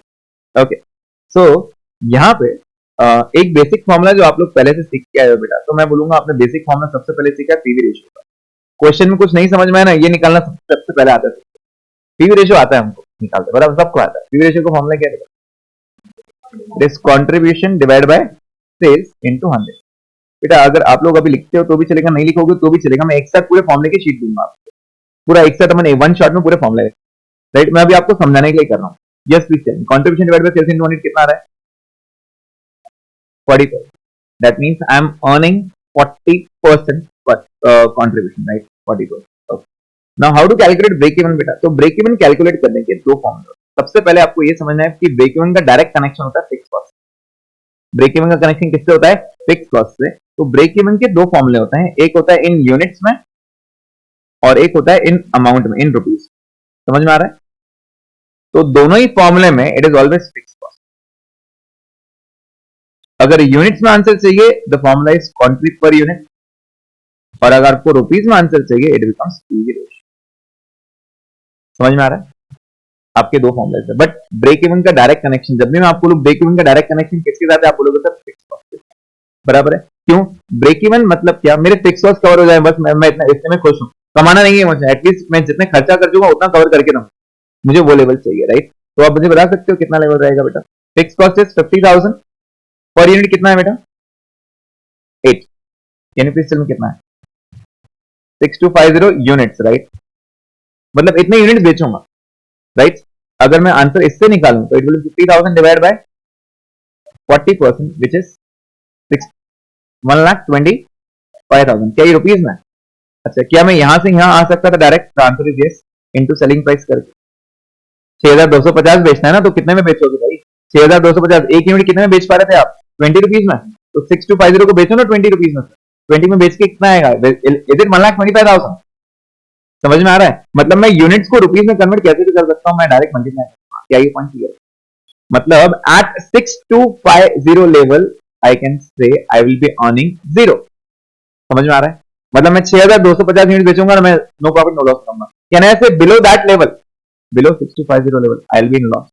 Okay, so यहाँ पे एक बेसिक फॉर्मूला जो आप लोग पहले से सीख के आए हो बेटा, तो मैं बोलूंगा आपने बेसिक फॉर्मूला सबसे पहले सीखा है पीवी रेशियो का। क्वेश्चन में कुछ नहीं समझ में आया ना, ये निकालना सबसे पहले आता है। पीवी रेशियो आता है हमको निकालते, बराबर सबको आता है। पीवी रेशियो का फॉर्मूला क्या है? It is contribution divide by sales into 100। बेटा अगर आप लोग अभी लिखते हो तो भी चलेगा, नहीं लिखोगे तो भी चलेगा, मैं एक साथ पूरे फॉर्मूले की शीट दूंगा आपको, पूरा एक साथ मैंने वन शॉट में पूरे फॉर्मूले, राइट? मैं अभी आपको समझाने के लिए कर रहा हूँ। Yes please tell me contribution divide by sales into 100 कितना आ रहा है? 40%। That means I am earning 40% contribution, right? 40%. Okay. Now how to calculate break even बेटा? तो break even calculate करने के दो फॉर्मूले। सबसे पहले आपको ये समझना है कि break even का डायरेक्ट कनेक्शन होता है फिक्स कॉस्ट। ब्रेक इवन का कनेक्शन किससे होता है? फिक्स कॉस्ट से। तो ब्रेक इवन के दो फॉर्मूले होते हैं, एक होता है इन यूनिट्स में और एक होता है इन अमाउंट में, इन रुपीज। समझ में आ रहा है? तो दोनों ही फॉर्मूले में it is always fix cost. अगर यूनिट्स में आंसर चाहिए द फॉर्मूला इज क्वांटिटी पर यूनिट, और अगर आपको रुपीज में आंसर चाहिए इट बिकम्स पीवी रेशियो। समझ में आ रहा है? आपके दो फॉर्मूले है, बट ब्रेक इवन का डायरेक्ट कनेक्शन, जब भी मैं आपको ब्रेक इवन का डायरेक्ट कनेक्शन किसके साथ है, आप बोलोगे सर फिक्स कॉस्ट, बराबर है? क्यों? ब्रेक इवन मतलब क्या? मेरे फिक्स कॉस्ट कवर हो जाए बस, मैं इतना इससे मैं खुश हूं। कमाना नहीं है मुझे, एटलीस्ट मैं जितने खर्चा कर चुका उतना कवर करके रहूं, मुझे वो लेवल चाहिए, राइट? तो आप मुझे बता सकते हो कितना लेवल रहेगा बेटा? फिक्स कॉस्ट इज 50,000 पर यूनिट। कितना है बेटा? 8। यानी फिर चल कितना है? 6250 यूनिट्स, राइट? मतलब इतने यूनिट बेचूंगा, राइट? अगर मैं आंसर इससे निकालूं तो it will 50,000 divide by 40% which is 1,25,500। क्या ये रुपीज में? अच्छा, क्या मैं यहां से यहां आ सकता था direct? Answer is yes, into selling price करके। 6,250 बेचना है ना, तो कितने में बेचोगे भाई? 6,250 एक यूनिट कितने में बेच पा रहे थे आप? 20 रुपीज में। तो 6250 को बेचो ना 20 रुपीज में, 20 में बेच के कितना आएगा? Is it 1,25,000? समझ में आ रहा है? मतलब मैं यूनिट्स को रुपीज में कन्वर्ट कैसे भी कर सकता हूं, मैं डायरेक्ट मल्टीप्लाई। क्या ये पॉइंट क्लियर? मतलब at 6250 level I can say I will be earning 0। समझ में आ रहा है? मतलब मैं 6,250 यूनिट बेचूंगा ना, मैं नो प्रॉफिट नो लॉस करूंगा। कहना है below that level, below 6250 level I will be in loss,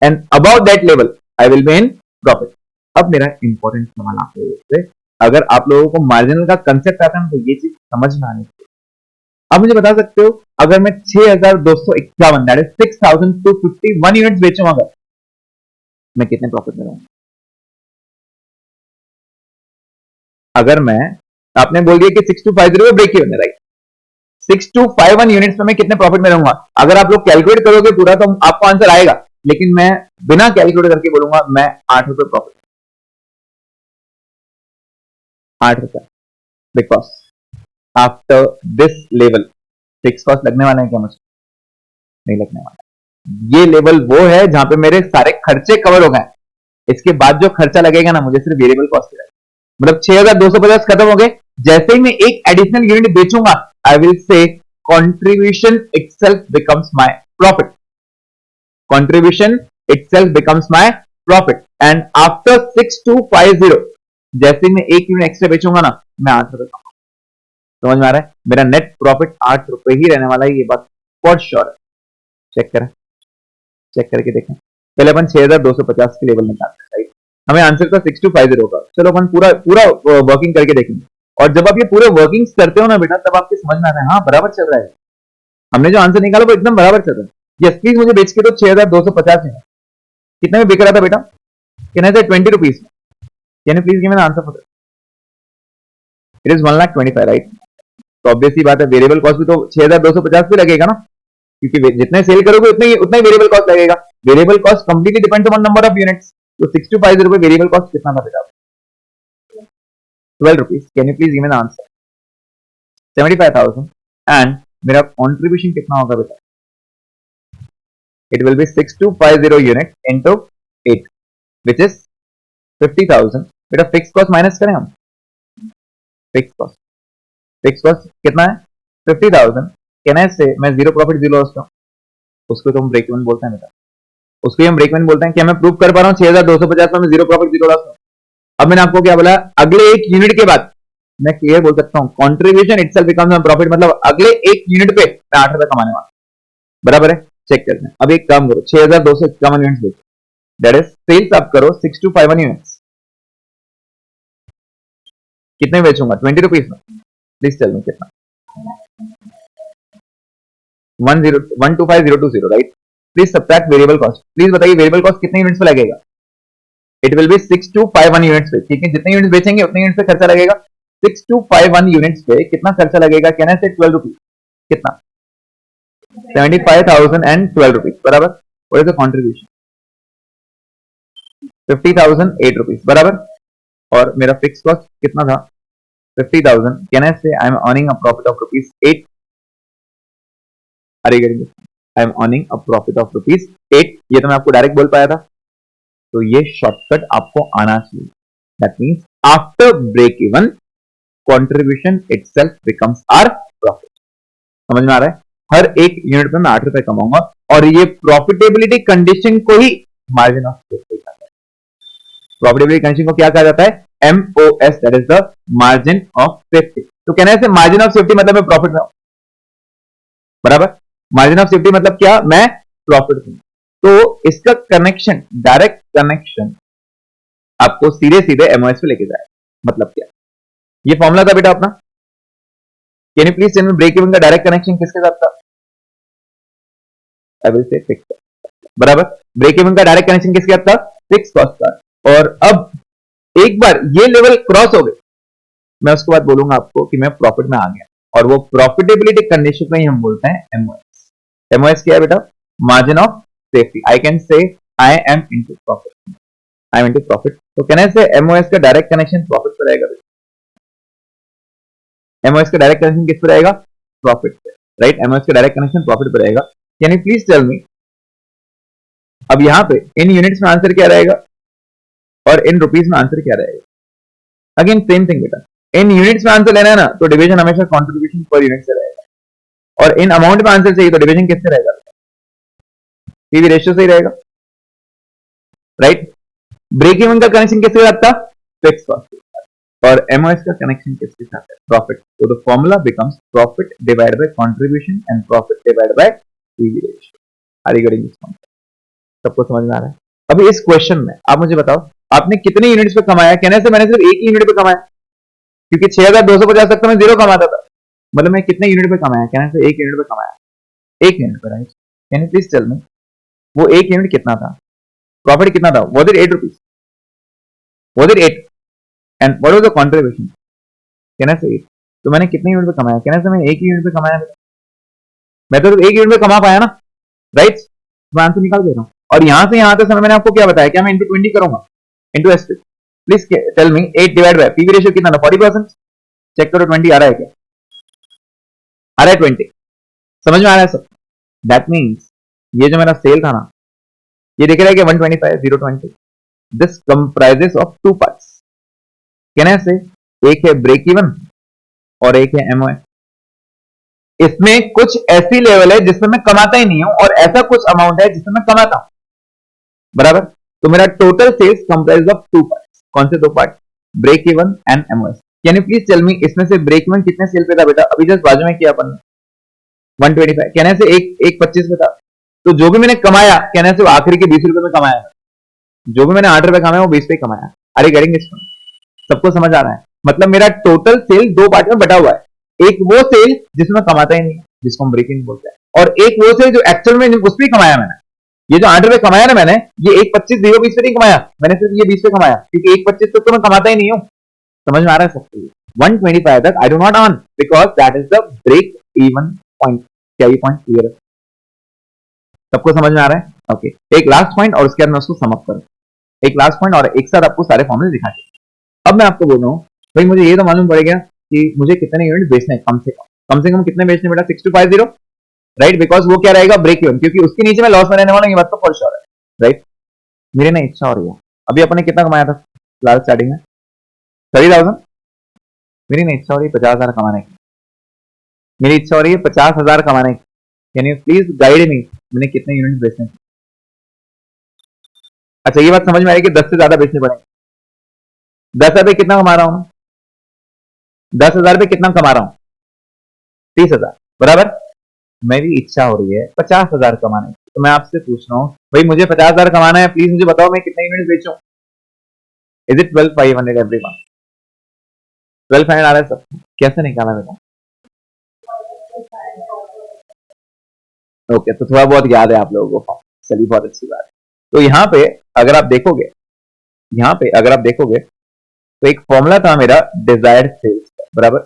and above that level I will be in profit. अब मेरा इंपॉर्टेंट सवाल आपसे है, अगर आप लोगों को मार्जिनल का कंसेप्ट आता है तो ये चीज समझ में आनी चाहिए। आप मुझे बता सकते हो अगर मैं 6,251 दैट इज 6,251 यूनिट्स बेचूं, अगर मैं कितने प्रॉफिट में रहूंगा? अगर मैं, आपने बोल दिया कि 6250 ब्रेक इवन है, राइट? 6251 यूनिट्स में मैं कितने प्रॉफिट में रहूंगा? अगर आप लोग कैलकुलेट करोगे पूरा तो आपको आंसर आएगा, लेकिन मैं बिना कैलकुलेट करके बोलूंगा मैं 8 रुपए प्रॉफिट, 8 रुपए, because after this level fix cost लगने वाला है क्या? मुझे नहीं लगने वाला। ये लेवल वो है जहां पे मेरे सारे खर्चे कवर हो गए, इसके बाद जो खर्चा लगेगा ना मुझे सिर्फ वेरिएबल कॉस्ट लगेगा। मतलब 6,250 खत्म हो गए, जैसे ही मैं एक एडिशनल यूनिट बेचूंगा I will say contribution itself becomes my profit. Contribution itself becomes my profit. And after 6250 जैसे मैं एक यूनिट एक्स्ट्रा बेचूंगा ना, मैं 8 रुपए कमाऊंगा। समझ में आ रहा है? मेरा नेट प्रॉफिट 8 रुपए ही रहने वाला है, ये बात फॉर श्योर है। चेक करें, चेक करके देखें। पहले अपन 6,250 के लेवल निकालते हैं, राइट? हमें आंसर था 6250 का। चलो अपन पूरा पूरा वर्किंग करके देखेंगे। और जब आप ये पूरे वर्किंग्स करते हो ना बेटा, तब आपके समझ में आता है हाँ बराबर चल रहा है। हमने जो आंसर निकाला वो एकदम बराबर चल रहा है। यस प्लीज मुझे बेच के तो 6250 में कितने में बिक रहा था बेटा? कैन आई से 20 रुपीज में? Can you please give me the answer for that? It is 1,25,000 right. तो ऑब्वियस सी बात है वेरिएबल कॉस्ट भी तो 6250 पे लगेगा ना, क्योंकि जितने सेल करोगे उतना ही वेरिएबल कॉस्ट लगेगा। Variable cost completely depends on number of units. तो 6250 रुपए वेरिएबल कॉस्ट कितना था बेटा? 12 rupees. Can you please give me the answer? 75,000 and मेरा कंट्रीब्यूशन कितना होगा बेटा? It will be 6250 unit into 8 which is 50,000। बेटा फिक्स कॉस्ट माइनस करें हम। फिक्स कॉस्ट कितना है? 50,000। कैन आई से मैं जीरो प्रॉफिट जीरो लॉस का, उसको तो हम ब्रेक इवन बोलते हैं बेटा, उसको हम ब्रेक इवन बोलते हैं। क्या मैं प्रूव कर पा रहा हूँ 6250 में जीरो प्रॉफिट जीरो लॉस? अब मैंने आपको क्या बोला, अगले एक यूनिट के बाद मैं क्लियर बोल सकता हूँ कॉन्ट्रीब्यूशन इटसेल्फ बिकम्स प्रॉफिट, मतलब अगले एक यूनिट पे मैं 8 रुपए कमाने वाला। बराबर है, चेक करते हैं। अब एक काम करो, 6251 यूनिट्स बेचो, दैट इज सेल्स आप करो 6251 यूनिट्स। कितने बेचूंगा? 20 रुपीज में। प्लीज टेल मी कितना? 125,020 right. Please subtract variable cost. Please बताइए वेरिएबल कॉस्ट कितने यूनिट्स पे लगेगा? इट विल बी 6251 यूनिट्स पे। ठीक है, जितने यूनिट्स बेचेंगे उतने यूनिट्स पे खर्चा लगेगा। 6251 यूनिट्स पे कितना खर्चा लगेगा? कैन आई से 12 रुपीज? कितना? 75,012 रुपीज। बराबर। What is the contribution? 50,008 rupees. बराबर। और मेरा फिक्स कॉस्ट कितना था? 50,000। कैन आई से आई am earning a profit of rupees 8? अरे आई am earning a profit of rupees 8। ये तो मैं आपको डायरेक्ट बोल पाया था। तो ये शॉर्टकट आपको आना चाहिए। That means after break even contribution itself becomes our profit. समझ में आ रहा है? हर एक यूनिट पे मैं 8 रुपए कमाऊंगा और ये प्रॉफिटेबिलिटी कंडीशन को ही मार्जिन ऑफ सेफ्टी कहा जाता है। प्रॉफिटेबिलिटी कंडीशन को क्या कहा जाता है? MOS, that is the margin of safety. तो कहना है मार्जिन ऑफ सेफ्टी मतलब मैं प्रॉफिट में हूं। बराबर। मार्जिन ऑफ सेफ्टी मतलब क्या? मैं प्रॉफिट में। तो इसका कनेक्शन, डायरेक्ट कनेक्शन आपको सीधे सीधे MOS पे लेके जाए। मतलब क्या? ये फॉर्मूला था बेटा अपना। Can you please tell me break even का डायरेक्ट कनेक्शन किसके साथ था? I will say fix. बराबर। ब्रेक इवन का डायरेक्ट कनेक्शन किसके साथ था? फिक्स कॉस्ट का। और अब एक बार ये लेवल क्रॉस हो गए, मैं उसके बाद बोलूंगा आपको कि मैं प्रॉफिट में आ गया, और वो प्रॉफिटेबिलिटी कंडीशन को ही हम बोलते हैं MOS। MOS क्या है बेटा? Margin of safety. I can say I am into profit, I am into profit. तो कैन आई से MOS का डायरेक्ट कनेक्शन प्रॉफिट पर रहेगा। MOS का डायरेक्ट कनेक्शन किस पर रहेगा? प्रॉफिट पे, राइट। MOS का डायरेक्ट कनेक्शन प्रॉफिट पर रहेगा। Can you please tell me, अब यहां पे इन यूनिट्स में आंसर क्या रहेगा और इन रुपीज में आंसर क्या रहेगा? अगेन सेम थिंग बेटा, इन यूनिट्स में आंसर लेना है ना, तो डिवीजन हमेशा कंट्रीब्यूशन पर यूनिट से रहेगा, और इन अमाउंट में आंसर चाहिए तो डिवीजन किससे रहेगा? पीवी रेशियो से ही रहेगा, राइट। ब्रेक इवन का कनेक्शन किसके साथ था? Fix cost. और MOS का कनेक्शन किसके साथ है? प्रॉफिट। तो the formula becomes profit divided by contribution and profit divided by PV ratio. Are you getting this point? सबको समझ में आ रहा है? अभी इस क्वेश्चन में आप मुझे बताओ, आपने कितने यूनिट्स पे कमाया? कहने से मैंने सिर्फ एक ही यूनिट पे कमाया, क्योंकि 6250 तक तो मैं जीरो कमाता था। मतलब मैं कितने यूनिट पे कमाया? कहने से एक यूनिट पे कमाया, एक यूनिट पे, right. Can you please tell me वो एक यूनिट कितना था? प्रॉफिट कितना था? Was it 8 rupees? Was it 8? And what was the contribution? कहने से 8। तो मैंने कितने यूनिट पे कमाया? कहने से मैंने एक ही यूनिट पे कमाया। मैं तो एक यूनिट पे कमा पाया ना, राइट। मैं आंसर निकाल दे रहा हूं। और यहां से यहां तक समय मैंने आपको क्या बताया? क्या मैं इंटू 20 करूंगा? Into S. Please tell me 8 divide by PV ratio कितना था? 40%। चेक करो 20 आ रहा है क्या? आ रहा है 20? समझ में आ रहा है सब? दैट मीन्स ये जो मेरा सेल था ना, ये दिख रहा है कि 125 020, this comprises of two parts. Can I से एक है ब्रेक इवन और एक है MOS। इसमें कुछ ऐसी लेवल है जिसमें मैं कमाता ही नहीं हूं, और ऐसा कुछ अमाउंट है जिसमें मैं कमाता हूं। बराबर। तो मेरा total sales comprise of two parts. कौन से दो part? Break even and MOS। Can you please tell me इसमें से ब्रेक इवन कितने सेल पे था बेटा? अभी जस्ट बाजू में किया अपन ने 125। कहने से एक 25 पे था। तो जो भी मैंने कमाया, कहने से आखिरी के 20 रुपए में कमाया। जो भी मैंने 8 रुपए कमाया वो 20 पे कमाया। अरे गेटिंग दिस? सबको समझ आ रहा है? मतलब मेरा टोटल सेल दो पार्ट में बटा हुआ है। एक वो सेल जिसमें कमाता ही नहीं, जिसको हम ब्रेक इवन बोलते हैं, और एक वो से जो एक्चुअल में उस पर कमाया मैंने। ये जो 8 रुपए कमाया ना मैंने, ये 1.25 0.20 पे नहीं कमाया मैंने, सिर्फ ये 20 पे कमाया, क्योंकि 1.25 तो मैं कमाता ही नहीं हूँ। समझ में आ रहा है सबको? 125 तक I do not earn because that is the break even point. क्या ये पॉइंट क्लियर है? सबको समझ में आ रहा है? ओके, एक लास्ट पॉइंट और उसके बाद मैं उसको समअप करूं। एक लास्ट पॉइंट और एक साथ आपको सारे फॉर्मूले दिखा के अब मैं आपको बोल रहा हूँ भाई, मुझे ये तो मालूम पड़ेगा कि मुझे कितने यूनिट बेचने हैं, कम से कम कितने बेचने बेटा? 6250, राइट? बिकॉज वो क्या रहेगा? ब्रेक इवन, क्योंकि उसके नीचे मैं लॉस में रहने वाला हूं, ये बात तो फॉर श्योर है, राइट? मेरी ना इच्छा हो रही है, अभी अपने कितना कमाया था फिलहाल स्टार्टिंग में? 30,000। मेरी ना इच्छा हो रही है 50,000 कमाने की। मेरी इच्छा हो रही है 50,000 कमाने की। Can you please guide me, मैंने कितने यूनिट बेचने? अच्छा, ये बात समझ में आई कि 10 से ज्यादा बेचने पड़ेंगे। 10,000 पे कितना कमा रहा हूं? 10,000 पे कितना कमा रहा हूं? 30,000, बराबर? मेरी इच्छा हो रही है 50,000 कमाने की, तो मैं आपसे पूछ रहा हूँ भाई, मुझे 50,000 कमाना है, प्लीज मुझे बताओ मैं कितने यूनिट बेचूं? Is it 12,500 every month? 12,500 आ रहा है सब? कैसे निकाला बेटा? ओके, तो थोड़ा बहुत याद है आप लोगों को, चलिए बहुत अच्छी बात है। तो यहाँ पे अगर आप देखोगे, यहाँ पे अगर आप देखोगे तो एक फॉर्मूला था मेरा डिजायर्ड सेल्स का, बराबर?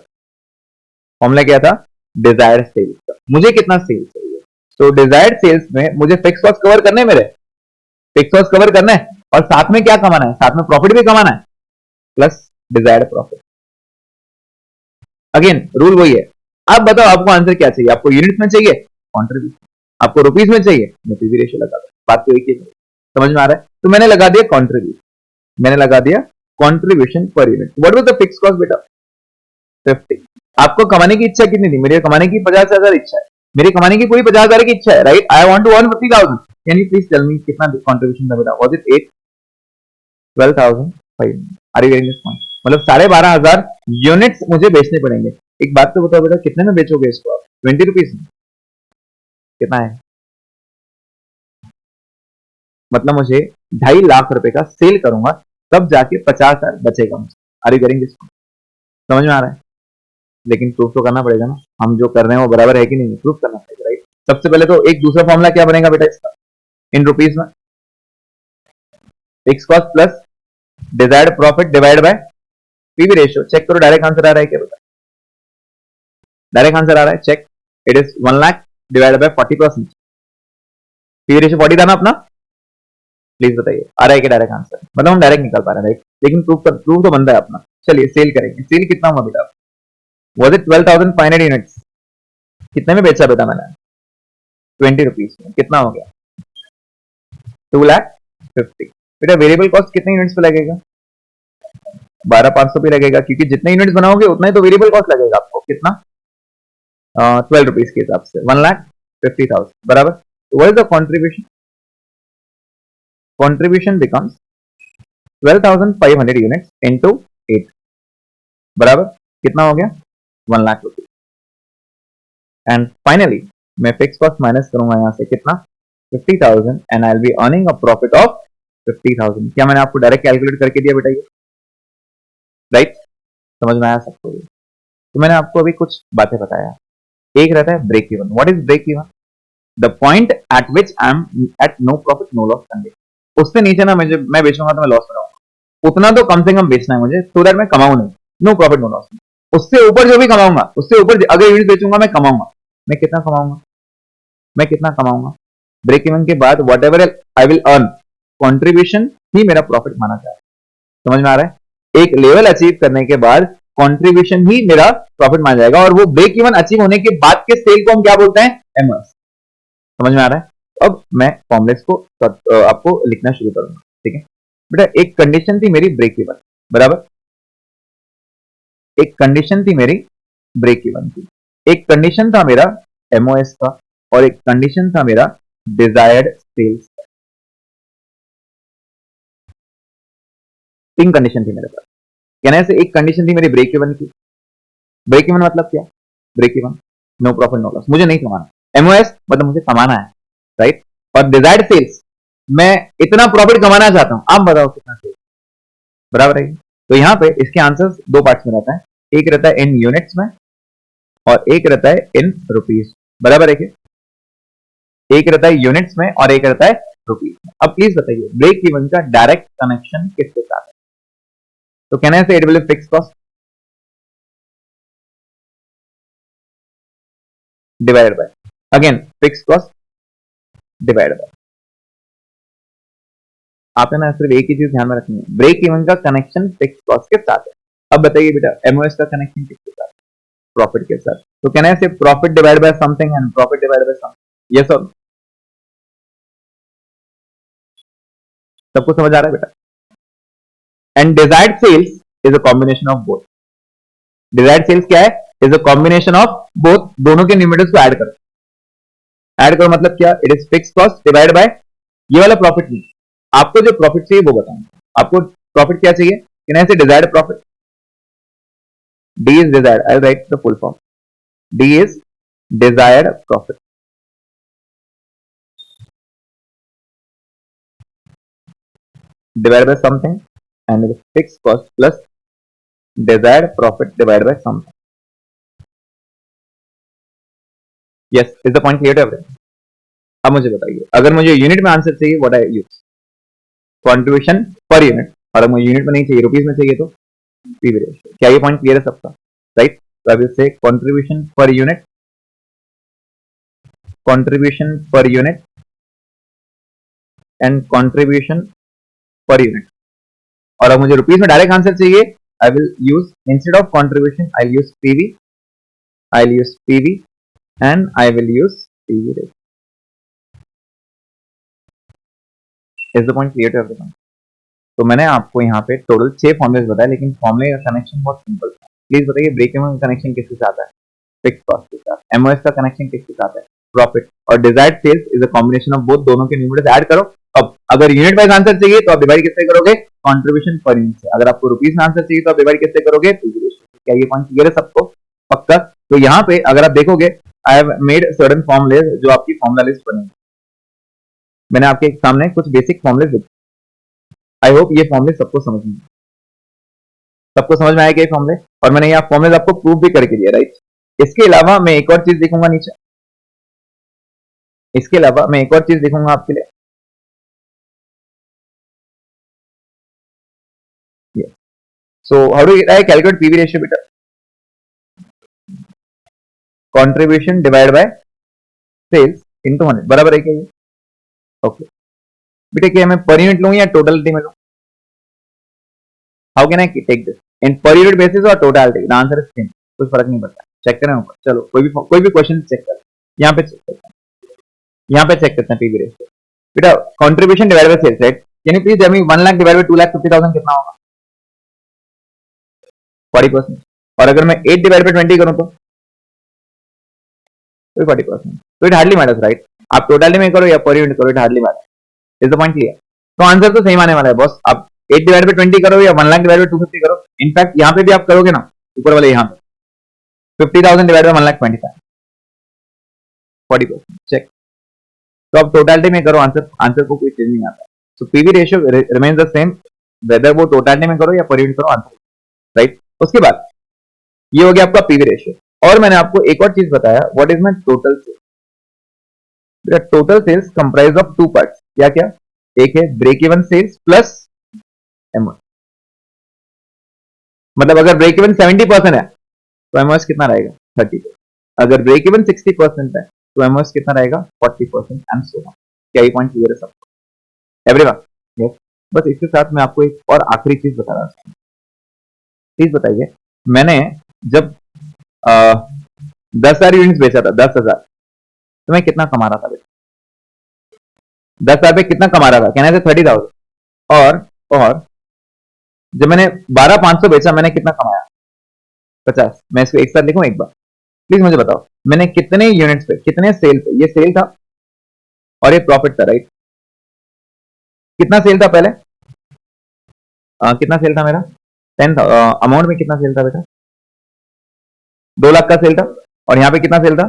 फॉर्मूला क्या था? डिजायर्ड सेल्स का। मुझे कितना सेल्स चाहिए? तो डिजायर्ड सेल्स में मुझे फिक्स कॉस्ट कवर करने हैं, मेरे फिक्स कॉस्ट कवर करना है, और साथ में क्या कमाना है? साथ में प्रॉफिट भी कमाना है, plus desired profit. Again rule वही है। आप बताओ आपको आंसर क्या चाहिए? आपको यूनिट में चाहिए? कॉन्ट्रीब्यूशन। आपको रुपीज में चाहिए? मैं पीवी रेशियो लगा दो, बात तो एक ही है। समझ में आ रहा है? तो मैंने लगा दिया कॉन्ट्रीब्यूशन, मैंने लगा दिया contribution per unit. What was the fix cost बेटा? 50। आपको कमाने की इच्छा कितनी थी? मेरी कमाने की 50,000 इच्छा है, मेरी कमाने की पूरी 50,000 की इच्छा है, right? I want to earn 50,000। Can you please tell me कितना कंट्रीब्यूशन था बेटा? Was it 8? 12,500? Are you getting this point? मतलब 12,500 यूनिट्स मुझे बेचने पड़ेंगे। एक बात तो बताओ बेटा, कितने में बेचोगे इसको आप? 20 रुपीज में? कितना है? मतलब मुझे 2.5 लाख रुपए का सेल करूंगा, तब जाके 50,000 बचेगा मुझे। Are you getting this point? समझ में आ रहा है? लेकिन प्रूफ तो करना पड़ेगा ना, हम जो कर रहे हैं वो बराबर है कि नहीं, प्रूफ करना पड़ेगा, राइट? सबसे पहले तो एक दूसरा फॉर्मूला क्या बनेगा बेटा इसका? इन रुपीज में fix cost plus desired profit divide by PV ratio. Check करो डायरेक्ट आंसर आ रहा है क्या बेटा? डायरेक्ट आंसर आ रहा है, check. It is 1 lakh divide by 40%। PV ratio 40 था ना अपना? प्लीज बताइए आ रहा है कि डायरेक्ट आंसर? मतलब हम डायरेक्ट निकाल पा रहे हैं, राइट? लेकिन प्रूफ तो बनता है अपना। चलिए सेल करेंगे। सेल कितना हुआ बेटा? Was it 12,500 units? कितने में बेचा बेटा मैंने? 20 रुपीज में। कितना हो गया? 2,50,000। बेटा वेरिएबल कॉस्ट कितने यूनिट्स पे लगेगा? 12,500 पे लगेगा, क्योंकि जितने यूनिट्स बनाओगे उतना ही तो वेरिएबल कॉस्ट लगेगा आपको। कितना? 12 रुपीज के हिसाब से 1,50,000, बराबर? तो what is the contribution? Contribution becomes 12,500 units into 8, बराबर? कितना हो गया? 1 लाख रुपीज। एंड फाइनली मैं फिक्स कॉस्ट माइनस करूंगा यहां से, कितना? 50,000, and I will be earning a profit of 50,000। क्या मैंने आपको डायरेक्ट कैलकुलेट करके दिया बेटा ये? राइट? समझ में आया सबको? तो मैंने आपको अभी कुछ बातें बताया। एक रहता है break even. What is break even? The point at which I am at no profit no loss संडे। उससे नीचे ना मैं बेचूंगा तो मैं लॉस में रहूंगा। उतना तो कम से कम बेचना है मुझे, सो दैट मैं कमाऊं नहीं, नो प्रॉफिट नो लॉस। उससे ऊपर जो भी कमाऊंगा, उससे ऊपर अगर यूनिट बेचूंगा मैं कमाऊंगा। मैं कितना कमाऊंगा? मैं कितना कमाऊंगा? ब्रेक इवन के बाद whatever I will earn, contribution ही मेरा प्रॉफिट माना जाए। समझ में आ रहा है? एक लेवल अचीव करने के बाद कॉन्ट्रीब्यूशन ही मेरा प्रॉफिट माना जाएगा, और वो ब्रेक इवन अचीव होने के बाद के सेल को हम क्या बोलते हैं? एमएस। समझ में आ रहा है? अब मैं फॉर्मुलेस को आपको लिखना शुरू करूंगा, ठीक है बेटा? एक कंडीशन थी मेरी ब्रेक इवन, बराबर? एक कंडीशन थी मेरी ब्रेक इवन की, एक कंडीशन था मेरा एमओएस का, और एक कंडीशन था मेरा डिजायर्ड सेल्स का। 3 कंडीशन थी मेरे पास। कहने से एक कंडीशन थी मेरी ब्रेक इवन की। ब्रेक इवन मतलब क्या? Break even no profit no loss, मुझे नहीं कमाना। एमओएस मतलब मुझे कमाना है, राइट? और डिजायर्ड सेल्स, मैं इतना प्रॉफिट कमाना चाहता हूं, आप बताओ कितना सेल्स, बराबर है? तो यहां पे इसके आंसर्स 2 पार्ट्स में रहता है, एक रहता है इन यूनिट्स में और एक रहता है इन रुपीज, बराबर है? एक रहता है यूनिट्स में और एक रहता है रुपीज में। अब प्लीज बताइए ब्रेक इवन का डायरेक्ट कनेक्शन किसके साथ है? तो कहना है it will fix cost divided bye, again fix cost divided bye. आपने ना सिर्फ एक ही चीज ध्यान में रखनी है, ब्रेक इवन का कनेक्शन फिक्स कॉस्ट के साथ है। अब बताइए बेटा एमओएस का कनेक्शन किसके साथ है? प्रॉफिट के साथ। तो कहना है सिर्फ profit divide by something and profit divide by something. Yes और सबको समझ आ रहा है बेटा? And desired sales is a combination of both. Desired sales क्या है? Is a combination of both, दोनों के न्यूमरेटर्स को ऐड करो। ऐड करो मतलब क्या? It is fix cost divide bye ये वाला प्रॉफिट नहीं, आपको जो प्रॉफिट चाहिए वो बताऊंगा। आपको प्रॉफिट क्या चाहिए? कहना है desired profit, D is desired, I right the full form, D is desired profit divided by something and it is fixed cost plus desired profit divided by something. Yes, is the point clear to everyone? अब मुझे बताइए अगर मुझे unit में answer चाहिए what I use? Contribution per unit, और अगर मुझे यूनिट में नहीं चाहिए रुपीस में चाहिए तो पीवी रेशियो। क्या ये पॉइंट क्लियर है सबका? राइट, तो अब इससे contribution per unit, contribution per unit and contribution per unit, और अब मुझे रुपीस में डायरेक्ट आंसर चाहिए, I will use instead of contribution I use PV, I use PV and I will use PV ratio. Is the point clear to everyone? तो मैंने आपको यहाँ पे टोटल 6 फॉर्मुले बताए, लेकिन फॉर्मुले का कनेक्शन बहुत सिंपल था। प्लीज बताइए ब्रेक इवन का कनेक्शन किसके साथ है? फिक्स कॉस्ट के साथ। एमओएस का कनेक्शन किसके साथ है? प्रॉफिट। और desired sales is a combination of both, दोनों के न्यूमरेटर्स ऐड करो। अब अगर यूनिट वाइज आंसर चाहिए तो आप डिवाइड किससे करोगे? कंट्रीब्यूशन पर यूनिट से। अगर आपको रुपीस में आंसर चाहिए तो आप डिवाइड किससे करोगे? क्या ये पॉइंट क्लियर है सबको? पक्का? तो यहाँ पे अगर आप देखोगे आई हैव मेड सर्टेन फॉर्मुले जो आपकी फॉर्मुला लिस्ट बनेगी। मैंने आपके सामने कुछ बेसिक फॉर्मुले लिखे, आई होप ये फॉर्मुले सबको समझ में, सबको समझ में आया कि फॉर्मुले, और मैंने यहाँ फॉर्मुले आपको प्रूव भी करके दिया। राइट, इसके अलावा मैं एक और चीज दिखूंगा नीचे, इसके अलावा मैं एक और चीज दिखूंगा आपके लिए। So how do I calculate PV ratio बेटा? Contribution divide by sales into 100 बराबर है क्या ये? ओके बेटा, क्या मैं पर यूनिट लूं या टोटलिटी में लूं? How can I take this in per unit basis और totality? The answer is same, कुछ फर्क नहीं पड़ता। चेक करें ऊपर, चलो कोई भी क्वेश्चन चेक कर, यहाँ पे चेक करते हैं, यहाँ पे चेक करते हैं पीवी रेशियो। बेटा contribution divide by sales, right? Can you please tell me 1 lakh divide by 2,50,000 कितना होगा? 40%। और अगर मैं 8 डिवाइड बाय 20 करूं तो 40%। तो इट हार्डली मैटर्स, राइट? आप टोटली में करो या पर यूनिट करो, it hardly matters. Is the point clear? तो आंसर तो सेम आने वाला है बॉस। आप 8 डिवाइड बाय 20 करो या 1 लाख डिवाइड बाय 250 करो, इनफैक्ट यहाँ पे भी आप करोगे ना, ऊपर वाले यहाँ पे 50,000 डिवाइड बाय 1,25,000, 40%। चेक। तो आप टोटलिटी में करो, आंसर को कोई चेंज नहीं आता। So PV ratio remains the same whether वो टोटलिटी में करो या पर यूनिट करो, आंसर राइट। उसके बाद ये हो गया आपका पीवी रेशियो, और मैंने आपको एक और चीज बताया, what is my total sales? Total sales comprise of 2 parts. क्या क्या? एक है break even sales plus MOS. मतलब अगर ब्रेक इवन 70% है तो एमओएस कितना रहेगा? 30%। अगर ब्रेक इवन 60% है तो एमओएस कितना रहेगा? 40% एंड सो ऑन। क्या ये पॉइंट क्लियर है सबको? एवरीवन? यस। बस इसके साथ मैं आपको एक और आखिरी चीज बता रहा हूँ। प्लीज बताइए, मैंने जब 10,000 यूनिट्स बेचा था, 10,000, तो मैं कितना कमा रहा था बेटा? 10,000 पे कितना कमा रहा था? कहना है 30,000। और जब मैंने 12,500 बेचा, मैंने कितना कमाया? 50। मैं इसको एक साथ लिखूं एक बार? प्लीज मुझे बताओ, मैंने कितने यूनिट्स पे, कितने सेल पे? ये सेल था और ये प्रॉफिट था, राइट? कितना सेल था पहले? कितना सेल था मेरा? 10,000। अमाउंट में कितना सेल था बेटा? 2 लाख का सेल था। और यहाँ पे कितना सेल था?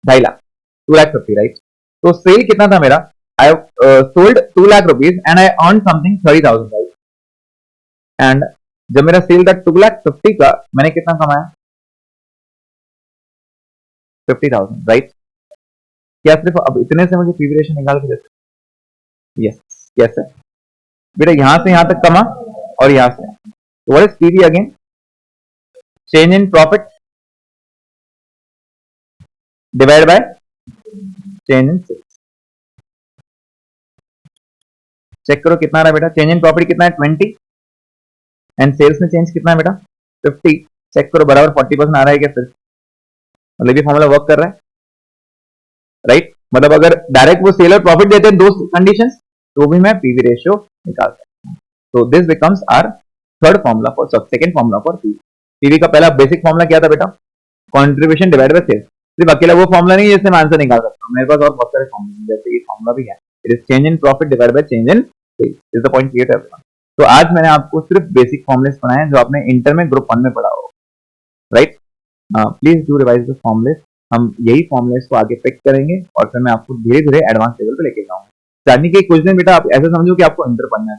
2.5 लाख, 2,50,000, राइट? तो सेल कितना था मेरा? I sold 2 lakh rupees and I earn something 30,000, right? And जब मेरा सेल था 2,50,000 का, मैंने कितना कमाया? 50,000, राइट? क्या सिर्फ अब इतने से मुझे पीवी रेशियो निकाल के देते? यस, कैसे बेटा, यहां से यहां तक कमा और यहां से, तो what is PV again? Change in profit divide by change in sales. Check करो कितना आ रहा है बेटा, चेंज इन प्रॉफिट कितना है 20 एंड सेल्स में चेंज कितना है बेटा 50। चेक करो बराबर 40% आ रहा है क्या फिर? मतलब ये फॉर्मूला वर्क कर रहा है, राइट? मतलब अगर डायरेक्ट वो सेल और प्रॉफिट देते हैं दो कंडीशंस, तो भी मैं पीवी रेशियो निकाल सकता हूं। तो this becomes our third formula for second formula for PV. PV का पहला बेसिक फॉर्मूला क्या था बेटा? Contribution divide by sales. सिर्फ अकेला वो फॉर्मूला नहीं जिससे मैं आंसर निकाल सकता हूं, मेरे पास और बहुत सारे फॉर्मूले जैसे ये फॉर्मूला भी है, it is change in profit divide by change in sales. Is the point clear everyone? तो आज मैंने आपको सिर्फ बेसिक फॉर्मूलेस पढ़ाए हैं जो आपने इंटर में ग्रुप 1 में पढ़ा होगा, right? Please do revise the formulas. हम यही फॉर्मूलेस को आगे पिक करेंगे और फिर मैं आपको धीरे धीरे एडवांस लेवल पे लेके जाऊंगा। स्टार्टिंग के कुछ दिन बेटा आप ऐसा समझो कि आपको इंटर पढ़ना है,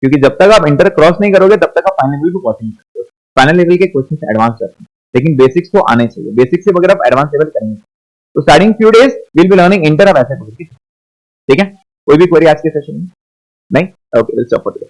क्योंकि जब तक आप इंटर क्रॉस नहीं करोगे तब तक आप फाइनल लेवल को क्रॉस नहीं करते हो। फाइनल लेवल के क्वेश्चन एडवांस रहते हैं, लेकिन बेसिक्स तो आने चाहिए। बेसिक्स से अगर आप एडवांस लेवल करेंगे तो starting few days will be learning inter, आप ऐसे करोगे, ठीक है? कोई भी क्वेरी आज के सेशन में नहीं? Okay, will stop for today.